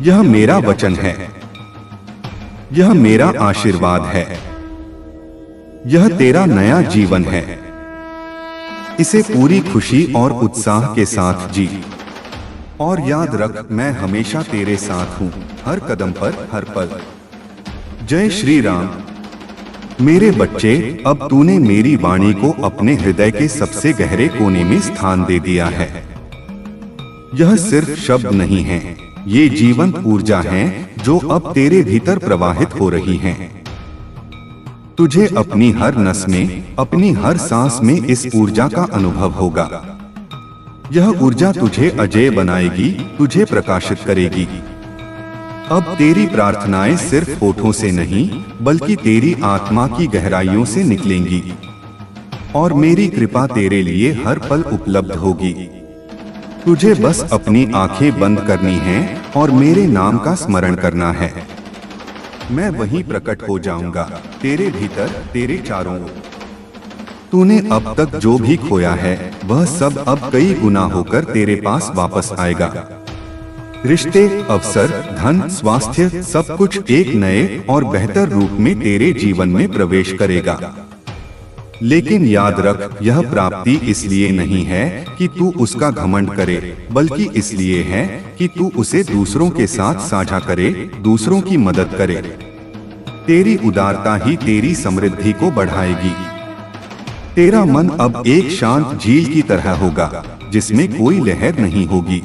यह मेरा वचन है। यह मेरा आशीर्वाद है। यह तेरा नया जीवन है। इसे पूरी खुशी और उत्साह के साथ जी। और याद रख, मैं हमेशा तेरे साथ हूँ, हर कदम पर, हर पल। जय श्री राम। मेरे बच्चे, अब तूने मेरी वाणी को अपने हृदय के सबसे गहरे कोने में स्थान दे दिया है। यह सिर्फ शब्द नहीं है, ये जीवंत ऊर्जा है जो अब तेरे भीतर प्रवाहित हो रही है। तुझे अपनी हर नस में, अपनी हर सांस में इस ऊर्जा का अनुभव होगा। यह ऊर्जा तुझे अजेय बनाएगी, तुझे प्रकाशित करेगी। अब तेरी प्रार्थनाएं सिर्फ होठों से नहीं, बल्कि तेरी आत्मा की गहराइयों से निकलेंगी। और मेरी कृपा तेरे लिए हर पल उपलब्ध होगी। तुझे बस अपनी आंखें बंद करनी हैं और मेरे नाम का स्मरण करना है। मैं वहीं प्रकट हो जाऊंगा, तेरे भीतर, तेरे चारों ओर। तूने अब तक जो भी खोया है, वह सब अब कई गुना होकर तेरे पास वापस आएगा। रिश्ते, अवसर, धन, स्वास्थ्य, सब कुछ एक नए और बेहतर रूप में तेरे जीवन में प्रवेश करेगा। लेकिन याद रख, यह प्राप्ति इसलिए नहीं है कि तू उसका घमंड करे, बल्कि इसलिए है कि तू उसे दूसरों के साथ साझा करे, दूसरों की मदद करे। तेरी उदारता ही तेरी समृद्धि को बढ़ाएगी। तेरा मन अब एक शांत झील की तरह होगा, जिसमें कोई लहर नहीं होगी।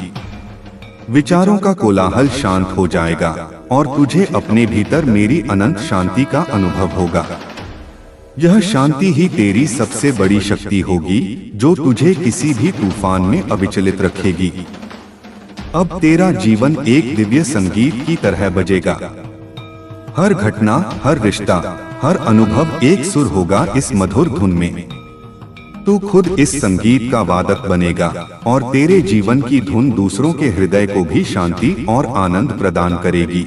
विचारों का कोलाहल शांत हो जाएगा और तुझे अपने भीतर मेरी अनंत शांति का अनुभव होगा। यह शांति ही तेरी सबसे बड़ी शक्ति होगी, जो तुझे किसी भी तूफान में अविचलित रखेगी। अब तेरा जीवन एक दिव्य संगीत की तरह बजेगा। हर घटना, हर रिश्ता, हर अनुभव एक सुर होगा इस मधुर धुन में। तू खुद इस संगीत का वादक बनेगा और तेरे जीवन की धुन दूसरों के हृदय को भी शांति और आनंद प्रदान करेगी।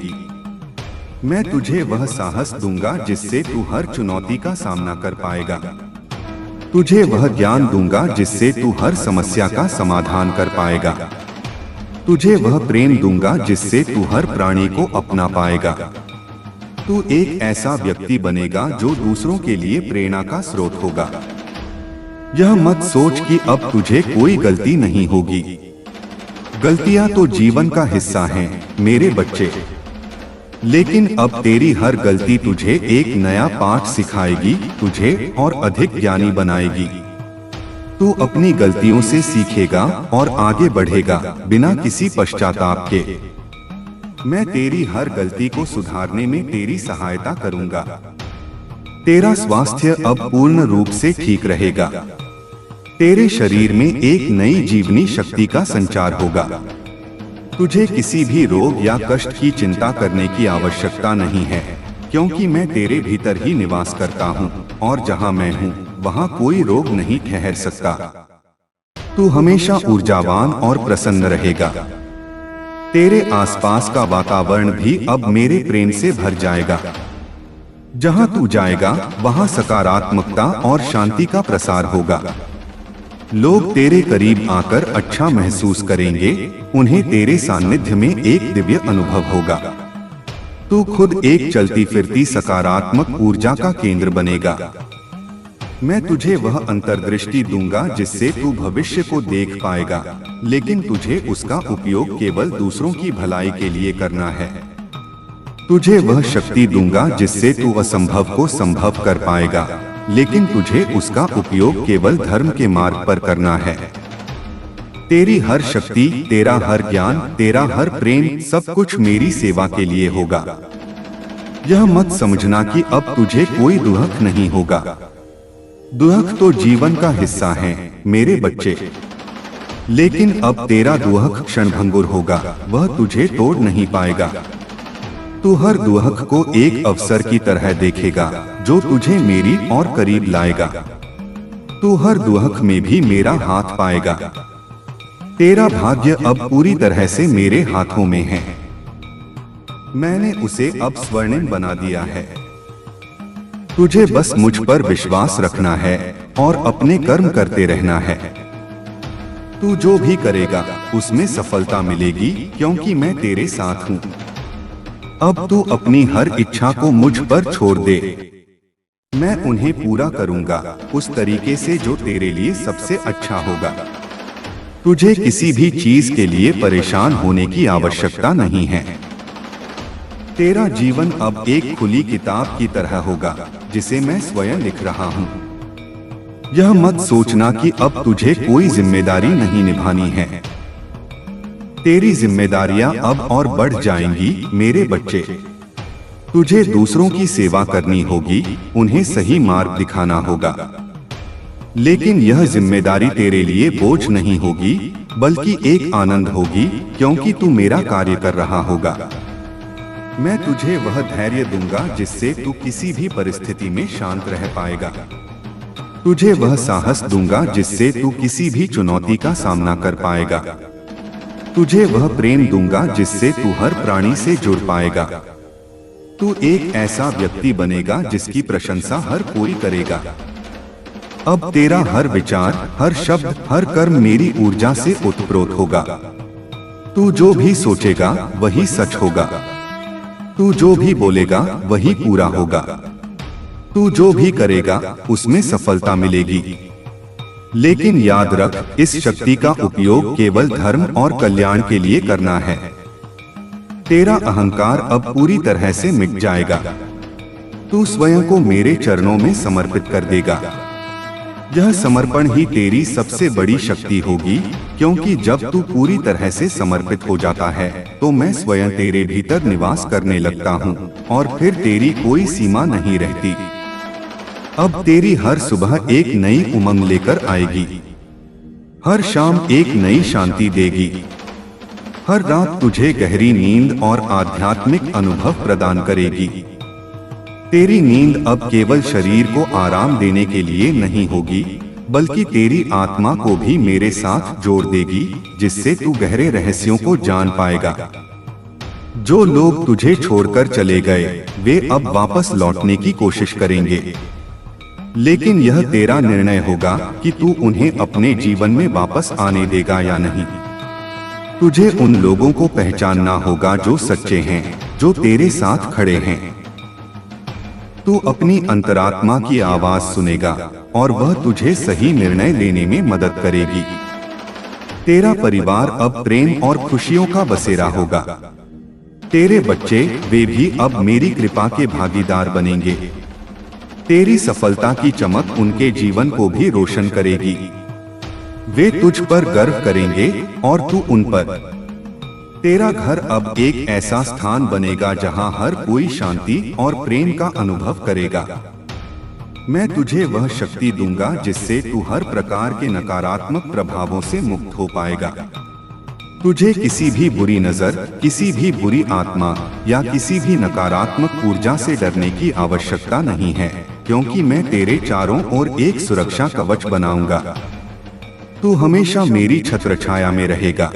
मैं तुझे वह साहस दूंगा जिससे तू हर चुनौती का सामना कर पाएगा। तुझे वह ज्ञान दूंगा जिससे तू हर समस्या का समाधान कर पाएगा। तुझे वह प्रेम दूंगा जिससे तू हर प्राणी को अपना पाएगा। तू एक ऐसा व्यक्ति बनेगा जो दूसरों के लिए प्रेरणा का स्रोत होगा। यह मत सोच कि अब तुझे कोई गलती नहीं होगी। गलतियां तो जीवन का हिस्सा हैं, मेरे बच्चे। लेकिन अब तेरी हर गलती तुझे एक नया पाठ सिखाएगी, तुझे और अधिक ज्ञानी बनाएगी। तू अपनी गलतियों से सीखेगा और आगे बढ़ेगा बिना किसी पश्चाताप के। मैं तेरी हर गलती को सुधारने में तेरी सहायता करूंगा। तेरा स्वास्थ्य अब पूर्ण रूप से ठीक रहेगा। तेरे शरीर में एक नई जीवनी शक्ति का संचार होगा। तुझे किसी भी रोग या कष्ट की चिंता करने की आवश्यकता नहीं है, क्योंकि मैं तेरे भीतर ही निवास करता हूँ और जहाँ मैं हूँ वहाँ कोई रोग नहीं ठहर सकता। तू हमेशा ऊर्जावान और प्रसन्न रहेगा। तेरे आसपास का वातावरण भी अब मेरे प्रेम से भर जाएगा। जहाँ तू जाएगा वहाँ सकारात्मकता और शांति का प्रसार होगा। लोग तेरे करीब आकर अच्छा महसूस करेंगे, उन्हें तेरे सानिध्य में एक दिव्य अनुभव होगा। तू खुद एक चलती फिरती सकारात्मक ऊर्जा का केंद्र बनेगा। मैं तुझे वह अंतर्दृष्टि दूंगा जिससे तू भविष्य को देख पाएगा, लेकिन तुझे उसका उपयोग केवल दूसरों की भलाई के लिए करना है। तुझे वह शक्ति दूंगा जिससे तू असंभव को संभव कर पाएगा, लेकिन तुझे उसका उपयोग केवल धर्म के मार्ग पर करना है। तेरी हर शक्ति, तेरा हर ज्ञान, तेरा हर प्रेम, सब कुछ मेरी सेवा के लिए होगा। यह मत समझना कि अब तुझे कोई दुख नहीं होगा। दुख तो जीवन का हिस्सा है, मेरे बच्चे। लेकिन अब तेरा दुख क्षणभंगुर होगा, वह तुझे तोड़ नहीं पाएगा। तू हर दुख को एक अवसर की तरह देखेगा जो तुझे मेरी और करीब लाएगा। तू हर दुख में भी मेरा हाथ पाएगा। तेरा भाग्य अब पूरी तरह से मेरे हाथों में है। मैंने उसे अब स्वर्णिम बना दिया है। तुझे बस मुझ पर विश्वास रखना है और अपने कर्म करते रहना है। तू जो भी करेगा उसमें सफलता मिलेगी, क्योंकि मैं तेरे साथ हूँ। अब तू अपनी हर इच्छा को मुझ पर छोड़ दे। मैं उन्हें पूरा करूंगा उस तरीके से जो तेरे लिए सबसे अच्छा होगा। तुझे किसी भी चीज के लिए परेशान होने की आवश्यकता नहीं है। तेरा जीवन अब एक खुली किताब की तरह होगा जिसे मैं स्वयं लिख रहा हूँ। यह मत सोचना कि अब तुझे कोई जिम्मेदारी नहीं निभानी है। तेरी जिम्मेदारियां अब और बढ़ जाएंगी, मेरे बच्चे। तुझे दूसरों की सेवा करनी होगी, उन्हें सही मार्ग दिखाना होगा। लेकिन यह जिम्मेदारी तेरे लिए बोझ नहीं होगी, बल्कि एक आनंद होगी, क्योंकि तू मेरा कार्य कर रहा होगा। मैं तुझे वह धैर्य दूंगा जिससे तू किसी भी परिस्थिति में शांत रह पाएगा। तुझे वह साहस दूंगा जिससे तू किसी भी चुनौती का सामना कर पाएगा। तुझे वह प्रेम दूंगा जिससे तू हर प्राणी से जुड़ पाएगा। तू एक ऐसा व्यक्ति बनेगा जिसकी प्रशंसा हर कोई करेगा। अब तेरा हर विचार, हर शब्द, हर कर्म मेरी ऊर्जा से ओतप्रोत होगा। तू जो भी सोचेगा वही सच होगा। तू जो भी बोलेगा वही पूरा होगा। तू जो भी करेगा उसमें सफलता मिलेगी। लेकिन याद रख, इस शक्ति का उपयोग केवल धर्म और कल्याण के लिए करना है। तेरा अहंकार अब पूरी तरह से मिट जाएगा। तू स्वयं को मेरे चरणों में समर्पित कर देगा। यह समर्पण ही तेरी सबसे बड़ी शक्ति होगी, क्योंकि जब तू पूरी तरह से समर्पित हो जाता है तो मैं स्वयं तेरे भीतर निवास करने लगता हूँ और फिर तेरी कोई सीमा नहीं रहती। अब तेरी हर सुबह एक नई उमंग लेकर आएगी। हर शाम एक नई शांति देगी। हर रात तुझे गहरी नींद और आध्यात्मिक अनुभव प्रदान करेगी। तेरी नींद अब केवल शरीर को आराम देने के लिए नहीं होगी, बल्कि तेरी आत्मा को भी मेरे साथ जोड़ देगी, जिससे तू गहरे रहस्यों को जान पाएगा। जो लोग तुझे छोड़कर चले गए, वे अब वापस लौटने की कोशिश करेंगे, लेकिन यह तेरा निर्णय होगा कि तू उन्हें अपने जीवन में वापस आने देगा या नहीं। तुझे उन लोगों को पहचानना होगा जो सच्चे हैं, जो तेरे साथ खड़े हैं। तू अपनी अंतरात्मा की आवाज सुनेगा और वह तुझे सही निर्णय लेने में मदद करेगी। तेरा परिवार अब प्रेम और खुशियों का बसेरा होगा। तेरे बच्चे, वे भी अब मेरी कृपा के भागीदार बनेंगे। तेरी सफलता की चमक उनके जीवन को भी रोशन करेगी। वे तुझ पर गर्व करेंगे और तू उन पर। तेरा घर अब एक ऐसा स्थान बनेगा जहां हर कोई शांति और प्रेम का अनुभव करेगा। मैं तुझे वह शक्ति दूंगा जिससे तू हर प्रकार के नकारात्मक प्रभावों से मुक्त हो पाएगा। तुझे किसी भी बुरी नजर, किसी भी बुरी आत्मा या किसी भी नकारात्मक ऊर्जा से डरने की आवश्यकता नहीं है, क्योंकि मैं तेरे चारों ओर एक सुरक्षा कवच बनाऊंगा। तू हमेशा मेरी छत्रछाया में रहेगा।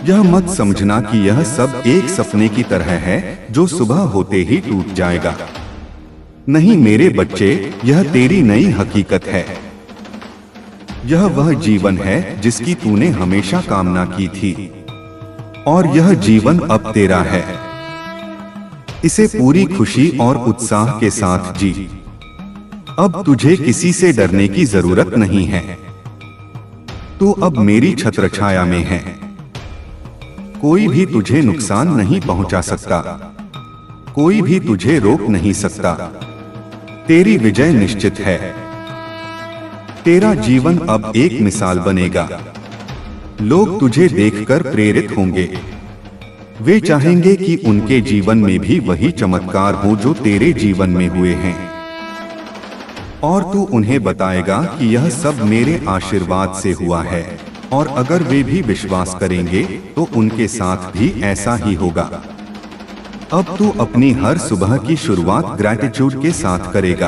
यह मत समझना कि यह सब एक सपने की तरह है जो सुबह होते ही टूट जाएगा। नहीं मेरे बच्चे, यह तेरी नई हकीकत है। यह वह जीवन है जिसकी तूने हमेशा कामना की थी, और यह जीवन अब तेरा है। इसे पूरी खुशी और उत्साह के साथ जी। अब तुझे किसी से डरने की जरूरत नहीं है। तू अब मेरी छत्रछाया में है। कोई भी तुझे नुकसान नहीं पहुंचा सकता, कोई भी तुझे रोक नहीं सकता। तेरी विजय निश्चित है। तेरा जीवन अब एक मिसाल बनेगा। लोग तुझे देखकर प्रेरित होंगे। वे चाहेंगे कि उनके जीवन में भी वही चमत्कार हो जो तेरे जीवन में हुए हैं, और तू उन्हें बताएगा कि यह सब मेरे आशीर्वाद से हुआ है, और अगर वे भी विश्वास करेंगे तो उनके साथ भी ऐसा ही होगा। अब तू अपनी हर सुबह की शुरुआत ग्रैटिट्यूड के साथ करेगा।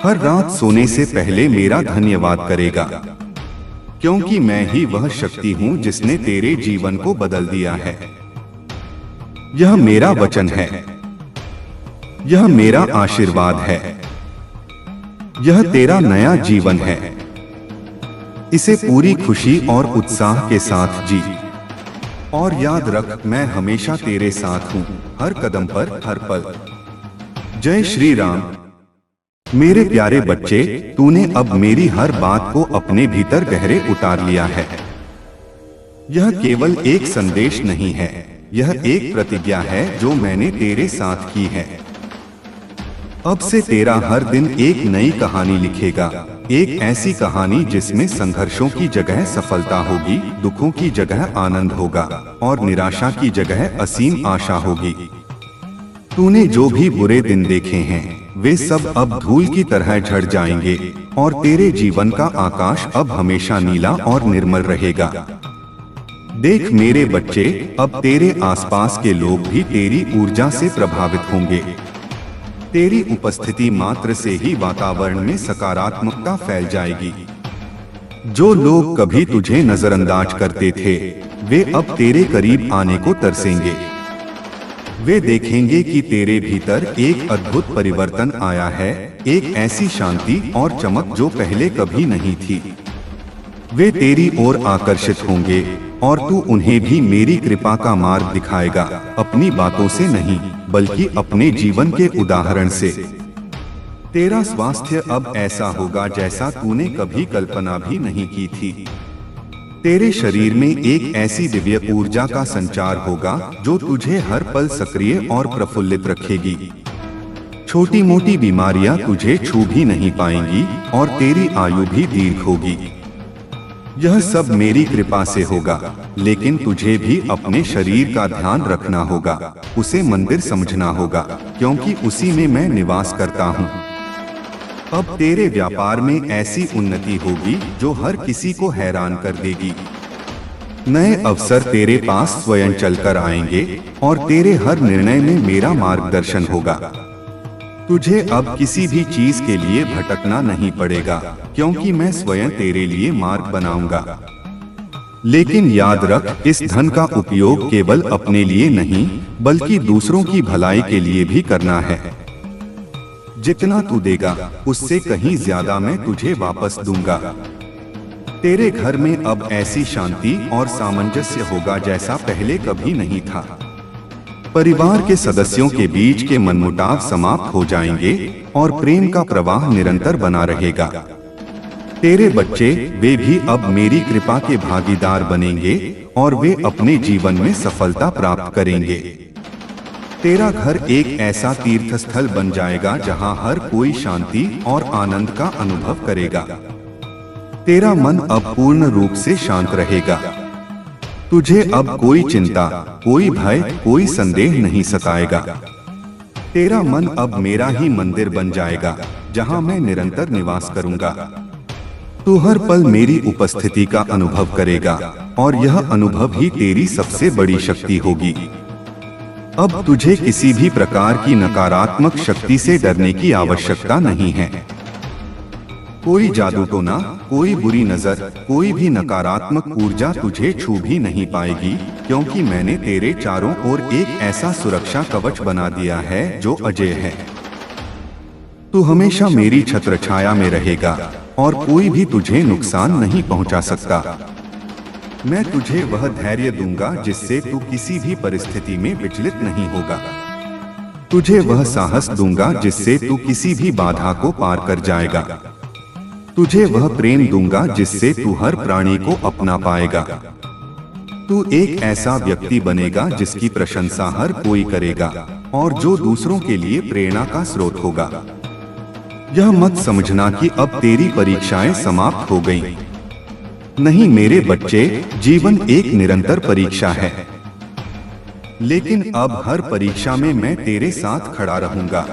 हर रात सोने से पहले मेरा धन्यवाद करेगा, क्योंकि मैं ही वह शक्ति हूं जिसने तेरे जीवन को बदल दिया है। यह मेरा वचन है, यह मेरा आशीर्वाद है, यह तेरा नया जीवन है। इसे पूरी खुशी और उत्साह के साथ जी। और याद रख, मैं हमेशा तेरे साथ हूं, हर कदम पर, हर पल। जय श्री राम। मेरे प्यारे बच्चे, तूने अब मेरी हर बात को अपने भीतर गहरे उतार लिया है। यह केवल एक संदेश नहीं है, यह एक प्रतिज्ञा है जो मैंने तेरे साथ की है। अब से तेरा हर दिन एक नई कहानी लिखेगा, एक ऐसी कहानी जिसमें संघर्षों की जगह सफलता होगी, दुखों की जगह आनंद होगा, और निराशा की जगह असीम आशा होगी। तूने जो भी बुरे दिन देखे हैं, वे सब अब धूल की तरह झड़ जाएंगे, और तेरे जीवन का आकाश अब हमेशा नीला और निर्मल रहेगा। देख मेरे बच्चे, अब तेरे आसपास के लोग भी तेरी ऊर्जा से प्रभावित होंगे। तेरी उपस्थिति मात्र से ही वातावरण में सकारात्मकता फैल जाएगी। जो लोग कभी तुझे नजरअंदाज करते थे, वे अब तेरे करीब आने को तरसेंगे। वे देखेंगे कि तेरे भीतर एक अद्भुत परिवर्तन आया है, एक ऐसी शांति और चमक जो पहले कभी नहीं थी। वे तेरी ओर आकर्षित होंगे, और तू उन्हें भी मेरी कृपा का मार्ग दिखाएगा, अपनी बातों से नहीं, बल्कि अपने जीवन के उदाहरण से। तेरा स्वास्थ्य अब ऐसा होगा जैसा तूने कभी कल्पना भी नहीं की थी। तेरे शरीर में एक ऐसी दिव्य ऊर्जा का संचार होगा जो तुझे हर पल सक्रिय और प्रफुल्लित रखेगी। छोटी मोटी बीमारियां तुझे छू भी नहीं पाएंगी, और तेरी आयु भी दीर्घ होगी। यह सब मेरी कृपा से होगा, लेकिन तुझे भी अपने शरीर का ध्यान रखना होगा, उसे मंदिर समझना होगा, क्योंकि उसी में मैं निवास करता हूँ। अब तेरे व्यापार में ऐसी उन्नति होगी जो हर किसी को हैरान कर देगी। नए अवसर तेरे पास स्वयं चलकर आएंगे, और तेरे हर निर्णय में मेरा मार्गदर्शन होगा। तुझे अब किसी भी चीज के लिए भटकना नहीं पड़ेगा, क्योंकि मैं स्वयं तेरे लिए मार्ग बनाऊंगा। लेकिन याद रख, इस धन का उपयोग केवल अपने लिए नहीं बल्कि दूसरों की भलाई के लिए भी करना है। जितना तू देगा उससे कहीं ज्यादा मैं तुझे वापस दूंगा। तेरे घर में अब ऐसी शांति और सामंजस्य होगा जैसा पहले कभी नहीं था। परिवार के सदस्यों के बीच के मनमुटाव समाप्त हो जाएंगे और प्रेम का प्रवाह निरंतर बना रहेगा। तेरे बच्चे वे भी अब मेरी कृपा के भागीदार बनेंगे और वे अपने जीवन में सफलता प्राप्त करेंगे। तेरा घर एक ऐसा तीर्थ स्थल बन जाएगा जहां हर कोई शांति और आनंद का अनुभव करेगा। तेरा मन अब पूर्ण रूप से शांत रहेगा। तुझे अब कोई चिंता, कोई भय, कोई संदेह नहीं सताएगा। तेरा मन अब मेरा ही मंदिर बन जाएगा जहां मैं निरंतर निवास करूंगा। तू हर पल मेरी उपस्थिति का अनुभव करेगा और यह अनुभव ही तेरी सबसे बड़ी शक्ति होगी। अब तुझे किसी भी प्रकार की नकारात्मक शक्ति से डरने की आवश्यकता नहीं है। कोई जादू टोना, कोई बुरी नजर, कोई भी नकारात्मक ऊर्जा तुझे छू भी नहीं पाएगी, क्योंकि मैंने तेरे चारों ओर एक ऐसा सुरक्षा कवच बना दिया है जो अजेय है। तू हमेशा मेरी छत्र छाया में रहेगा और कोई भी तुझे नुकसान नहीं पहुंचा सकता। मैं तुझे वह धैर्य दूंगा जिससे तू किसी भी परिस्थिति में विचलित नहीं होगा। तुझे वह साहस दूंगा जिससे तू किसी भी बाधा को पार कर जाएगा। तुझे वह प्रेम दूंगा जिससे तू हर प्राणी को अपना पाएगा। तू एक ऐसा व्यक्ति बनेगा जिसकी प्रशंसा हर कोई करेगा और जो दूसरों के लिए प्रेरणा का स्रोत होगा। यह मत समझना कि अब तेरी परीक्षाएं समाप्त हो गईं। नहीं मेरे बच्चे, जीवन एक निरंतर परीक्षा है, लेकिन अब हर परीक्षा में मैं तेरे साथ खड़ा रहूंगा।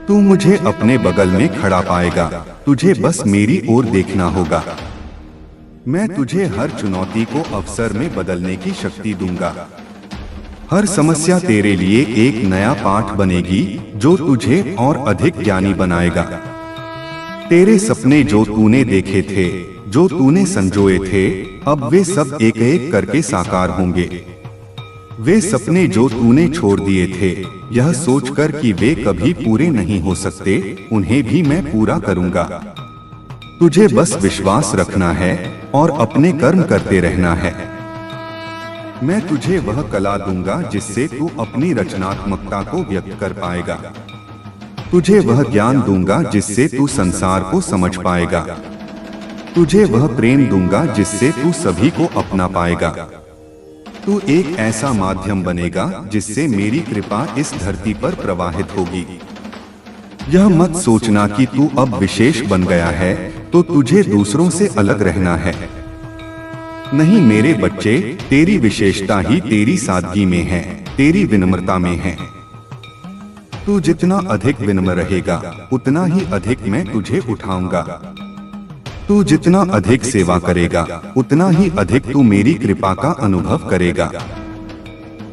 तू मुझे अपने बगल में खड़ा पाएगा, तुझे बस मेरी ओर देखना होगा। मैं तुझे हर चुनौती को अवसर में बदलने की शक्ति दूंगा। हर समस्या तेरे लिए एक नया पाठ बनेगी जो तुझे और अधिक ज्ञानी बनाएगा। तेरे सपने जो तूने देखे थे, जो तूने संजोए थे, अब वे सब एक एक करके साकार होंगे। वे सपने जो तूने छोड़ दिए थे, यह सोचकर कि वे कभी पूरे नहीं हो सकते, उन्हें भी मैं पूरा करूंगा। तुझे बस विश्वास रखना है और अपने कर्म करते रहना है। मैं तुझे वह कला दूंगा जिससे तू अपनी रचनात्मकता को व्यक्त कर पाएगा। तुझे वह ज्ञान दूंगा जिससे तू संसार को समझ पाएगा। तुझे वह प्रेम दूंगा जिससे तू सभी को अपना पाएगा। तू एक ऐसा माध्यम बनेगा जिससे मेरी कृपा इस धरती पर प्रवाहित होगी। यह मत सोचना कि तू अब विशेष बन गया है तो तुझे दूसरों से अलग रहना है। नहीं मेरे बच्चे, तेरी विशेषता ही तेरी सादगी में है, तेरी विनम्रता में है। तू जितना अधिक विनम्र रहेगा, उतना ही अधिक मैं तुझे उठाऊंगा। तू जितना अधिक सेवा करेगा, उतना ही अधिक तू मेरी कृपा का अनुभव करेगा।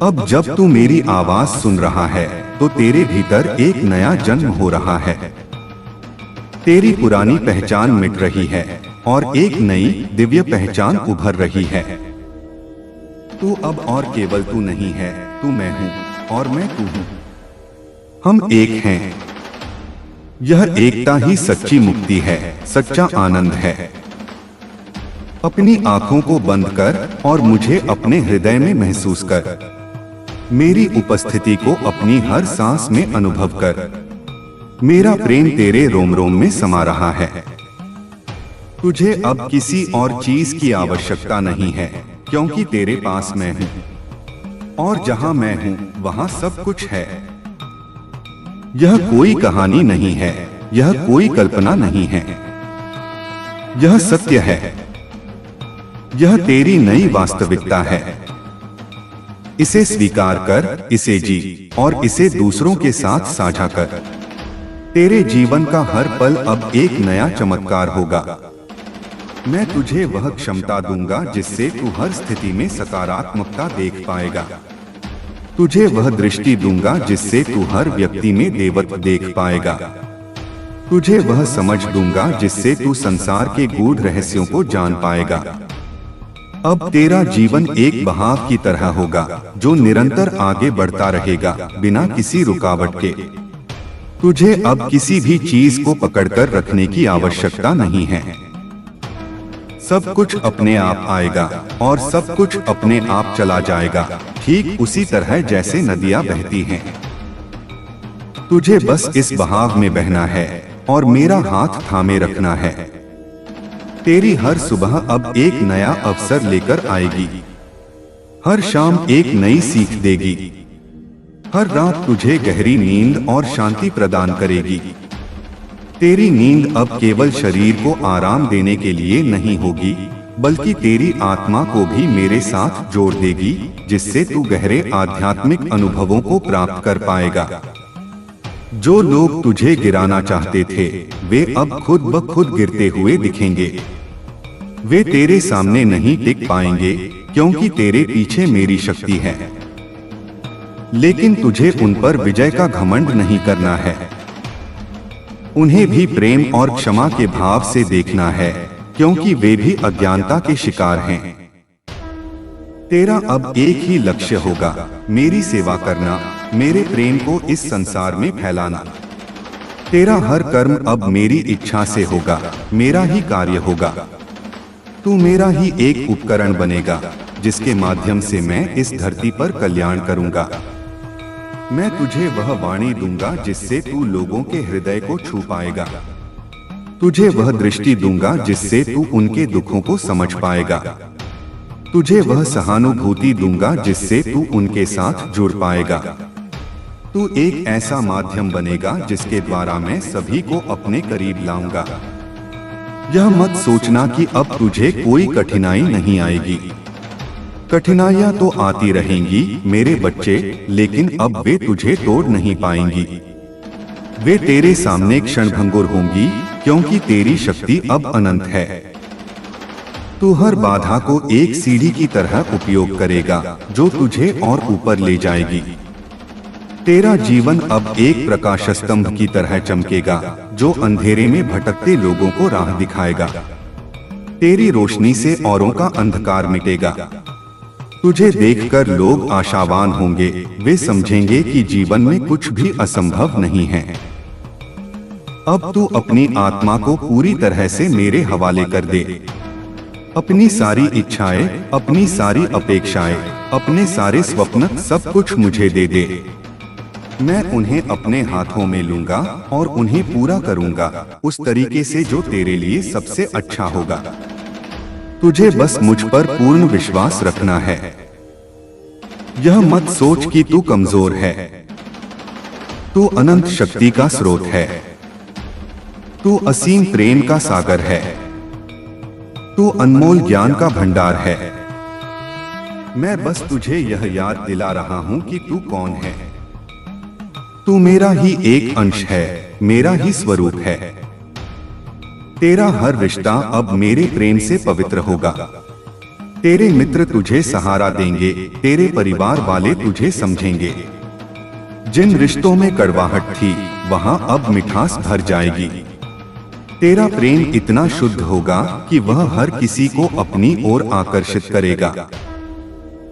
अब जब तू मेरी आवाज सुन रहा है, तो तेरे भीतर एक नया जन्म हो रहा है। तेरी पुरानी पहचान मिट रही है और एक नई दिव्य पहचान उभर रही है। तू अब और केवल तू नहीं है, तू मैं हूँ और मैं तू हूँ। हम एक हैं। यह एकता ही सच्ची मुक्ति है, सच्चा आनंद है। अपनी आंखों को बंद कर और मुझे अपने हृदय में महसूस कर। मेरी उपस्थिति को अपनी हर सांस में अनुभव कर। मेरा प्रेम तेरे रोम रोम में समा रहा है। तुझे अब किसी और चीज की आवश्यकता नहीं है, क्योंकि तेरे पास मैं हूँ और जहाँ मैं हूँ वहाँ सब कुछ है। यह कोई कहानी नहीं है, यह कोई कल्पना नहीं है, यह सत्य है। यह तेरी नई वास्तविकता है। इसे स्वीकार कर, इसे जी और इसे दूसरों के साथ साझा कर। तेरे जीवन का हर पल अब एक नया चमत्कार होगा। मैं तुझे वह क्षमता दूंगा जिससे तू हर स्थिति में सकारात्मकता देख पाएगा। तुझे वह दृष्टि दूंगा जिससे तू हर व्यक्ति में देवत्व देख पाएगा। तुझे वह समझ दूंगा जिससे तू संसार के गूढ़ रहस्यों को जान पाएगा। अब तेरा जीवन एक बहाव की तरह होगा जो निरंतर आगे बढ़ता रहेगा बिना किसी रुकावट के। तुझे अब किसी भी चीज को पकड़कर रखने की आवश्यकता नहीं है। सब कुछ अपने आप आएगा और सब कुछ अपने आप चला जाएगा, ठीक उसी तरह जैसे नदियां बहती हैं। तुझे बस इस बहाव में बहना है और मेरा हाथ थामे रखना है। तेरी हर सुबह अब एक नया अवसर लेकर आएगी। हर शाम एक नई सीख देगी। हर रात तुझे गहरी नींद और शांति प्रदान करेगी। तेरी नींद अब केवल शरीर को आराम देने के लिए नहीं होगी, बल्कि तेरी आत्मा को भी मेरे साथ जोड़ देगी, जिससे तू गहरे आध्यात्मिक अनुभवों को प्राप्त कर पाएगा। जो लोग तुझे गिराना चाहते थे, वे अब खुद ब खुद गिरते हुए दिखेंगे। वे तेरे सामने नहीं टिक पाएंगे, क्योंकि तेरे पीछे मेरी शक्ति है। लेकिन तुझे उन पर विजय का घमंड नहीं करना है। उन्हें भी प्रेम और क्षमा के भाव से देखना है, क्योंकि वे भी अज्ञानता के शिकार हैं। तेरा अब एक ही लक्ष्य होगा, मेरी सेवा करना, मेरे प्रेम को इस संसार में फैलाना। तेरा हर कर्म अब मेरी इच्छा से होगा, मेरा ही कार्य होगा। तू मेरा ही एक उपकरण बनेगा, जिसके माध्यम से मैं इस धरती पर कल्याण करूंगा। मैं तुझे वह वाणी दूंगा जिससे तू लोगों के हृदय को छू पाएगा। तुझे वह दृष्टि दूंगा जिससे तू उनके दुखों को समझ पाएगा। तुझे वह सहानुभूति दूंगा जिससे तू उनके साथ जुड़ पाएगा। तू एक ऐसा माध्यम बनेगा जिसके द्वारा मैं सभी को अपने करीब लाऊंगा। यह मत सोचना कि अब तुझे कोई कठिनाई नहीं आएगी। कठिनाइयां तो आती रहेंगी मेरे बच्चे, लेकिन अब वे तुझे तोड़ नहीं पाएंगी। वे तेरे सामने क्षणभंगुर होंगी, क्योंकि तेरी शक्ति अब अनंत है। तू हर बाधा को एक सीढ़ी की तरह उपयोग करेगा, जो तुझे और ऊपर ले जाएगी। तेरा जीवन अब एक प्रकाश स्तंभ की तरह चमकेगा, जो अंधेरे में भटकते लोगों को राह दिखाएगा। तेरी रोशनी से औरों का अंधकार मिटेगा। तुझे देखकर लोग आशावान होंगे, वे समझेंगे कि जीवन में कुछ भी असंभव नहीं है। अब तू अपनी आत्मा को पूरी तरह से मेरे हवाले कर दे। अपनी सारी इच्छाएं, अपनी सारी अपेक्षाएं, अपने सारे स्वप्न, सब कुछ मुझे दे दे। मैं उन्हें अपने हाथों में लूंगा और उन्हें पूरा करूंगा उस तरीके से जो तेरे लिए सबसे अच्छा होगा। तुझे बस मुझ पर पूर्ण विश्वास रखना है। यह मत सोच कि तू कमजोर है। तू अनंत शक्ति का स्रोत है। तू असीम प्रेम का सागर है। तू अनमोल ज्ञान का भंडार है। मैं बस तुझे यह याद दिला रहा हूं कि तू कौन है। तू मेरा ही एक अंश है, मेरा ही स्वरूप है। तेरा हर रिश्ता अब मेरे प्रेम से पवित्र होगा। तेरे मित्र तुझे सहारा देंगे, तेरे परिवार वाले तुझे समझेंगे। जिन रिश्तों में कड़वाहट थी, वहां अब मिठास भर जाएगी। तेरा प्रेम इतना शुद्ध होगा कि वह हर किसी को अपनी ओर आकर्षित करेगा।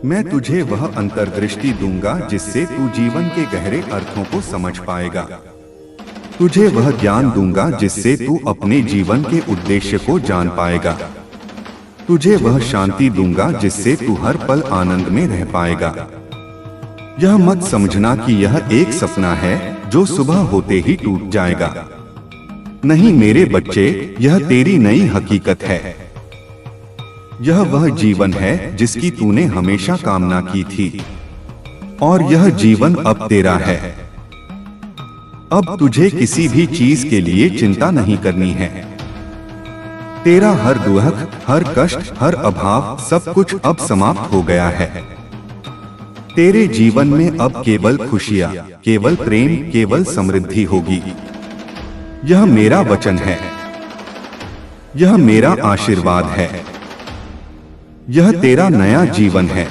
मैं तुझे वह अंतर्दृष्टि दूंगा जिससे तू जीवन के गहरे अर्थों को समझ पाएगा। तुझे वह ज्ञान दूंगा जिससे तू अपने जीवन के उद्देश्य को जान पाएगा। तुझे वह शांति दूंगा जिससे तू हर पल आनंद में रह पाएगा। यह मत समझना कि यह एक सपना है जो सुबह होते ही टूट जाएगा। नहीं मेरे बच्चे, यह तेरी नई हकीकत है। यह वह जीवन है जिसकी तूने हमेशा कामना की थी, और यह जीवन अब तेरा है। अब तुझे किसी भी चीज के लिए चिंता नहीं करनी है। तेरा हर दुख, हर कष्ट, हर अभाव, सब कुछ अब समाप्त हो गया है। तेरे जीवन में अब केवल खुशियां, केवल प्रेम, केवल समृद्धि होगी। यह मेरा वचन है। यह मेरा आशीर्वाद है। यह तेरा नया जीवन है।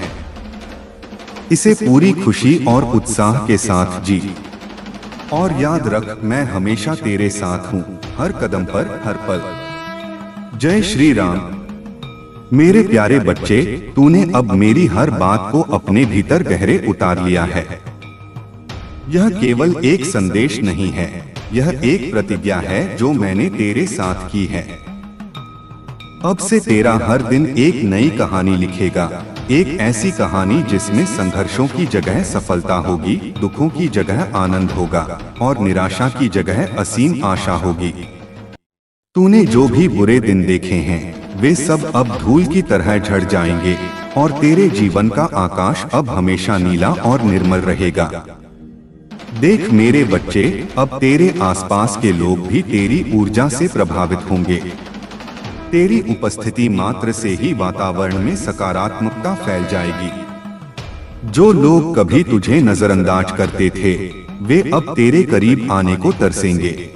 इसे पूरी खुशी और उत्साह के साथ जी। और याद रख, मैं हमेशा तेरे साथ हूँ, हर कदम पर, हर पल। जय श्री राम। मेरे प्यारे बच्चे, तूने अब मेरी हर बात को अपने भीतर गहरे उतार लिया है। यह केवल एक संदेश नहीं है, यह एक प्रतिज्ञा है जो मैंने तेरे साथ की है। अब से तेरा हर दिन एक नई कहानी लिखेगा, एक ऐसी कहानी जिसमें संघर्षों की जगह सफलता होगी, दुखों की जगह आनंद होगा और निराशा की जगह असीम आशा होगी। तूने जो भी बुरे दिन देखे हैं, वे सब अब धूल की तरह झड़ जाएंगे और तेरे जीवन का आकाश अब हमेशा नीला और निर्मल रहेगा। देख मेरे बच्चे, अब तेरे आसपास के लोग भी तेरी ऊर्जा से प्रभावित होंगे। तेरी उपस्थिति मात्र से ही वातावरण में सकारात्मकता फैल जाएगी। जो लोग कभी तुझे नजरअंदाज करते थे, वे अब तेरे करीब आने को तरसेंगे।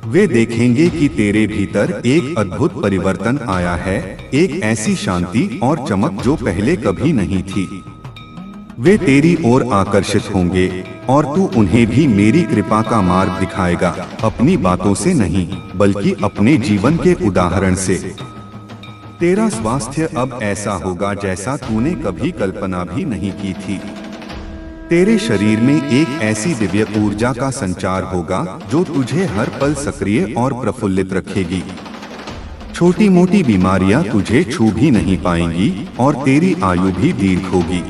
वे देखेंगे कि तेरे भीतर एक अद्भुत परिवर्तन आया है, एक ऐसी शांति और चमक जो पहले कभी नहीं थी। वे तेरी ओर आकर्षित होंगे और तू उन्हें भी मेरी कृपा का मार्ग दिखाएगा, अपनी बातों से नहीं बल्कि अपने जीवन के उदाहरण से। तेरा स्वास्थ्य अब ऐसा होगा जैसा तूने कभी कल्पना भी नहीं की थी। तेरे शरीर में एक ऐसी दिव्य ऊर्जा का संचार होगा जो तुझे हर पल सक्रिय और प्रफुल्लित रखेगी। छोटी मोटी बीमारियां तुझे छू भी नहीं पाएंगी और तेरी आयु भी दीर्घ होगी।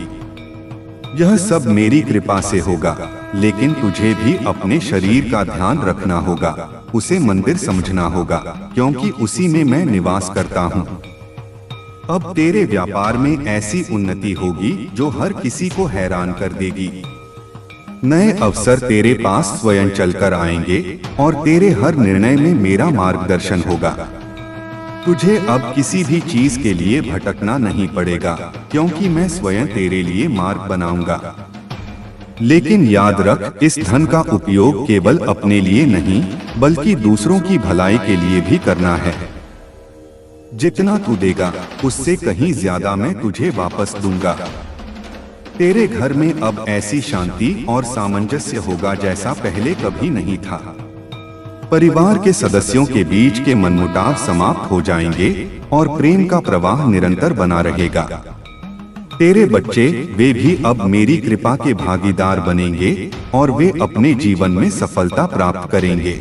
यह सब मेरी कृपा से होगा, लेकिन तुझे भी अपने शरीर का ध्यान रखना होगा, उसे मंदिर समझना होगा, क्योंकि उसी में मैं निवास करता हूँ। अब तेरे व्यापार में ऐसी उन्नति होगी जो हर किसी को हैरान कर देगी। नए अवसर तेरे पास स्वयं चलकर आएंगे और तेरे हर निर्णय में मेरा मार्गदर्शन होगा। तुझे अब किसी भी चीज के लिए भटकना नहीं पड़ेगा, क्योंकि मैं स्वयं तेरे लिए मार्ग बनाऊंगा। लेकिन याद रख, इस धन का उपयोग केवल अपने लिए नहीं बल्कि दूसरों की भलाई के लिए भी करना है। जितना तू देगा उससे कहीं ज्यादा मैं तुझे वापस दूंगा। तेरे घर में अब ऐसी शांति और सामंजस्य होगा जैसा पहले कभी नहीं था। परिवार के सदस्यों के बीच के मनमुटाव समाप्त हो जाएंगे और प्रेम का प्रवाह निरंतर बना रहेगा। तेरे बच्चे, वे भी अब मेरी कृपा के भागीदार बनेंगे और वे अपने जीवन में सफलता प्राप्त करेंगे।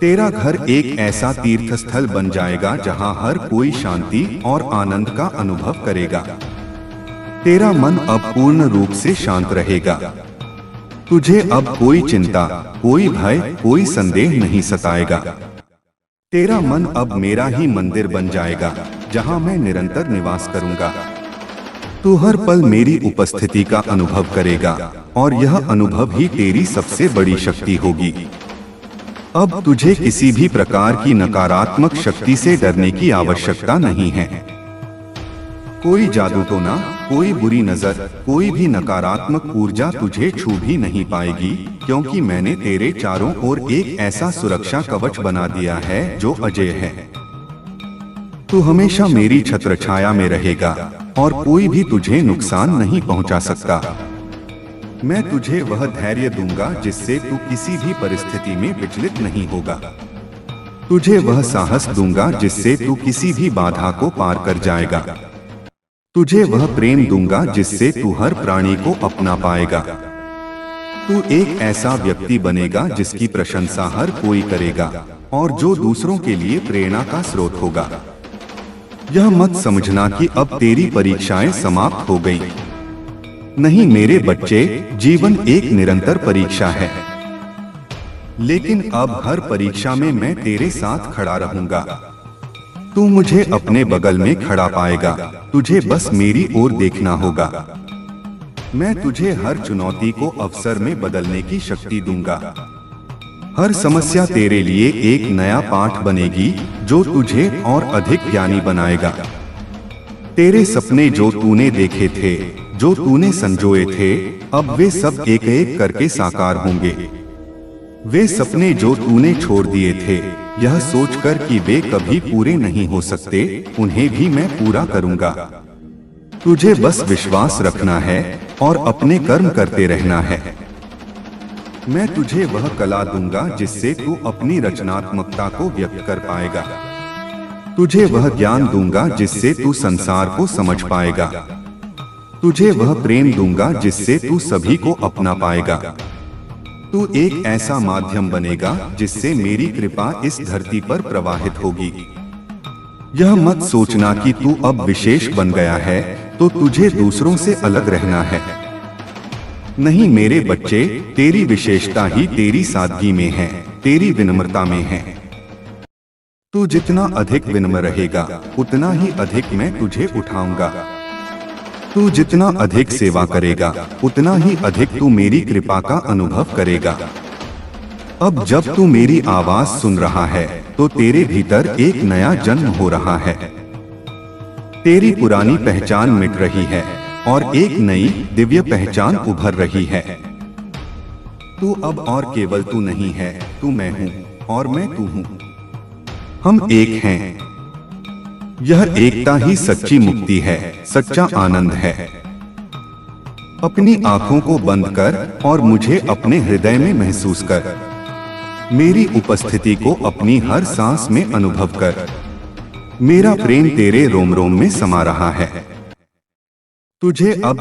तेरा घर एक ऐसा तीर्थ स्थल बन जाएगा जहां हर कोई शांति और आनंद का अनुभव करेगा। तेरा मन अब पूर्ण रूप से शांत रहेगा। तुझे अब कोई चिंता, कोई भय, कोई संदेह नहीं सताएगा। तेरा मन अब मेरा ही मंदिर बन जाएगा जहां मैं निरंतर निवास करूंगा। तू हर पल मेरी उपस्थिति का अनुभव करेगा और यह अनुभव ही तेरी सबसे बड़ी शक्ति होगी। अब तुझे किसी भी प्रकार की नकारात्मक शक्ति से डरने की आवश्यकता नहीं है। कोई जादू टोना, कोई बुरी नजर, कोई भी नकारात्मक ऊर्जा तुझे छू भी नहीं पाएगी, क्योंकि मैंने तेरे चारों ओर एक ऐसा सुरक्षा कवच बना दिया है जो अजेय है। तू हमेशा मेरी छत्र छाया में रहेगा और कोई भी तुझे नुकसान नहीं पहुंचा सकता। मैं तुझे वह धैर्य दूंगा जिससे तू किसी भी परिस्थिति में विचलित नहीं होगा। तुझे वह साहस दूंगा जिससे तू किसी भी बाधा को पार कर जाएगा। तुझे वह प्रेम दूंगा जिससे तू हर प्राणी को अपना पाएगा। तू एक ऐसा व्यक्ति बनेगा जिसकी प्रशंसा हर कोई करेगा और जो दूसरों के लिए प्रेरणा का स्रोत होगा। यह मत समझना कि अब तेरी परीक्षाएं समाप्त हो गई। नहीं मेरे बच्चे, जीवन एक निरंतर परीक्षा है, लेकिन अब हर परीक्षा में मैं तेरे साथ खड़ा रहूंगा। तू मुझे अपने बगल में खड़ा पाएगा, तुझे बस मेरी ओर देखना होगा। मैं तुझे हर चुनौती को अवसर में बदलने की शक्ति दूंगा। हर समस्या तेरे लिए एक नया पाठ बनेगी जो तुझे और अधिक ज्ञानी बनाएगा। तेरे सपने जो तूने देखे थे, जो तूने संजोए थे, अब वे सब एक एक करके साकार होंगे। वे सपने जो तूने छोड़ दिए थे, यह सोचकर कि वे कभी पूरे नहीं हो सकते, उन्हें भी मैं पूरा करूंगा। तुझे बस विश्वास रखना है और अपने कर्म करते रहना है। मैं तुझे वह कला दूंगा जिससे तू अपनी रचनात्मकता को व्यक्त कर पाएगा। तुझे वह ज्ञान दूंगा जिससे तू संसार को समझ पाएगा। तुझे वह प्रेम दूंगा जिससे तू सभी को अपना पाएगा। तू एक ऐसा माध्यम बनेगा जिससे मेरी कृपा इस धरती पर प्रवाहित होगी। यह मत सोचना कि तू अब विशेष बन गया है तो तुझे दूसरों से अलग रहना है। नहीं मेरे बच्चे, तेरी विशेषता ही तेरी सादगी में है, तेरी विनम्रता में है। तू जितना अधिक विनम्र रहेगा उतना ही अधिक मैं तुझे उठाऊंगा। तू जितना अधिक सेवा करेगा उतना ही अधिक तू मेरी कृपा का अनुभव करेगा। अब जब तू मेरी आवाज सुन रहा है तो तेरे भीतर एक नया जन्म हो रहा है। तेरी पुरानी पहचान मिट रही है और एक नई दिव्य पहचान उभर रही है। तू अब और केवल तू नहीं है, तू मैं हूँ और मैं तू हूँ। हम एक हैं। यह एकता ही सच्ची मुक्ति है, सच्चा आनंद है। अपनी आंखों को बंद कर और मुझे अपने हृदय में महसूस कर। मेरी उपस्थिति को अपनी हर सांस में अनुभव कर। मेरा प्रेम तेरे रोम रोम में समा रहा है। तुझे अब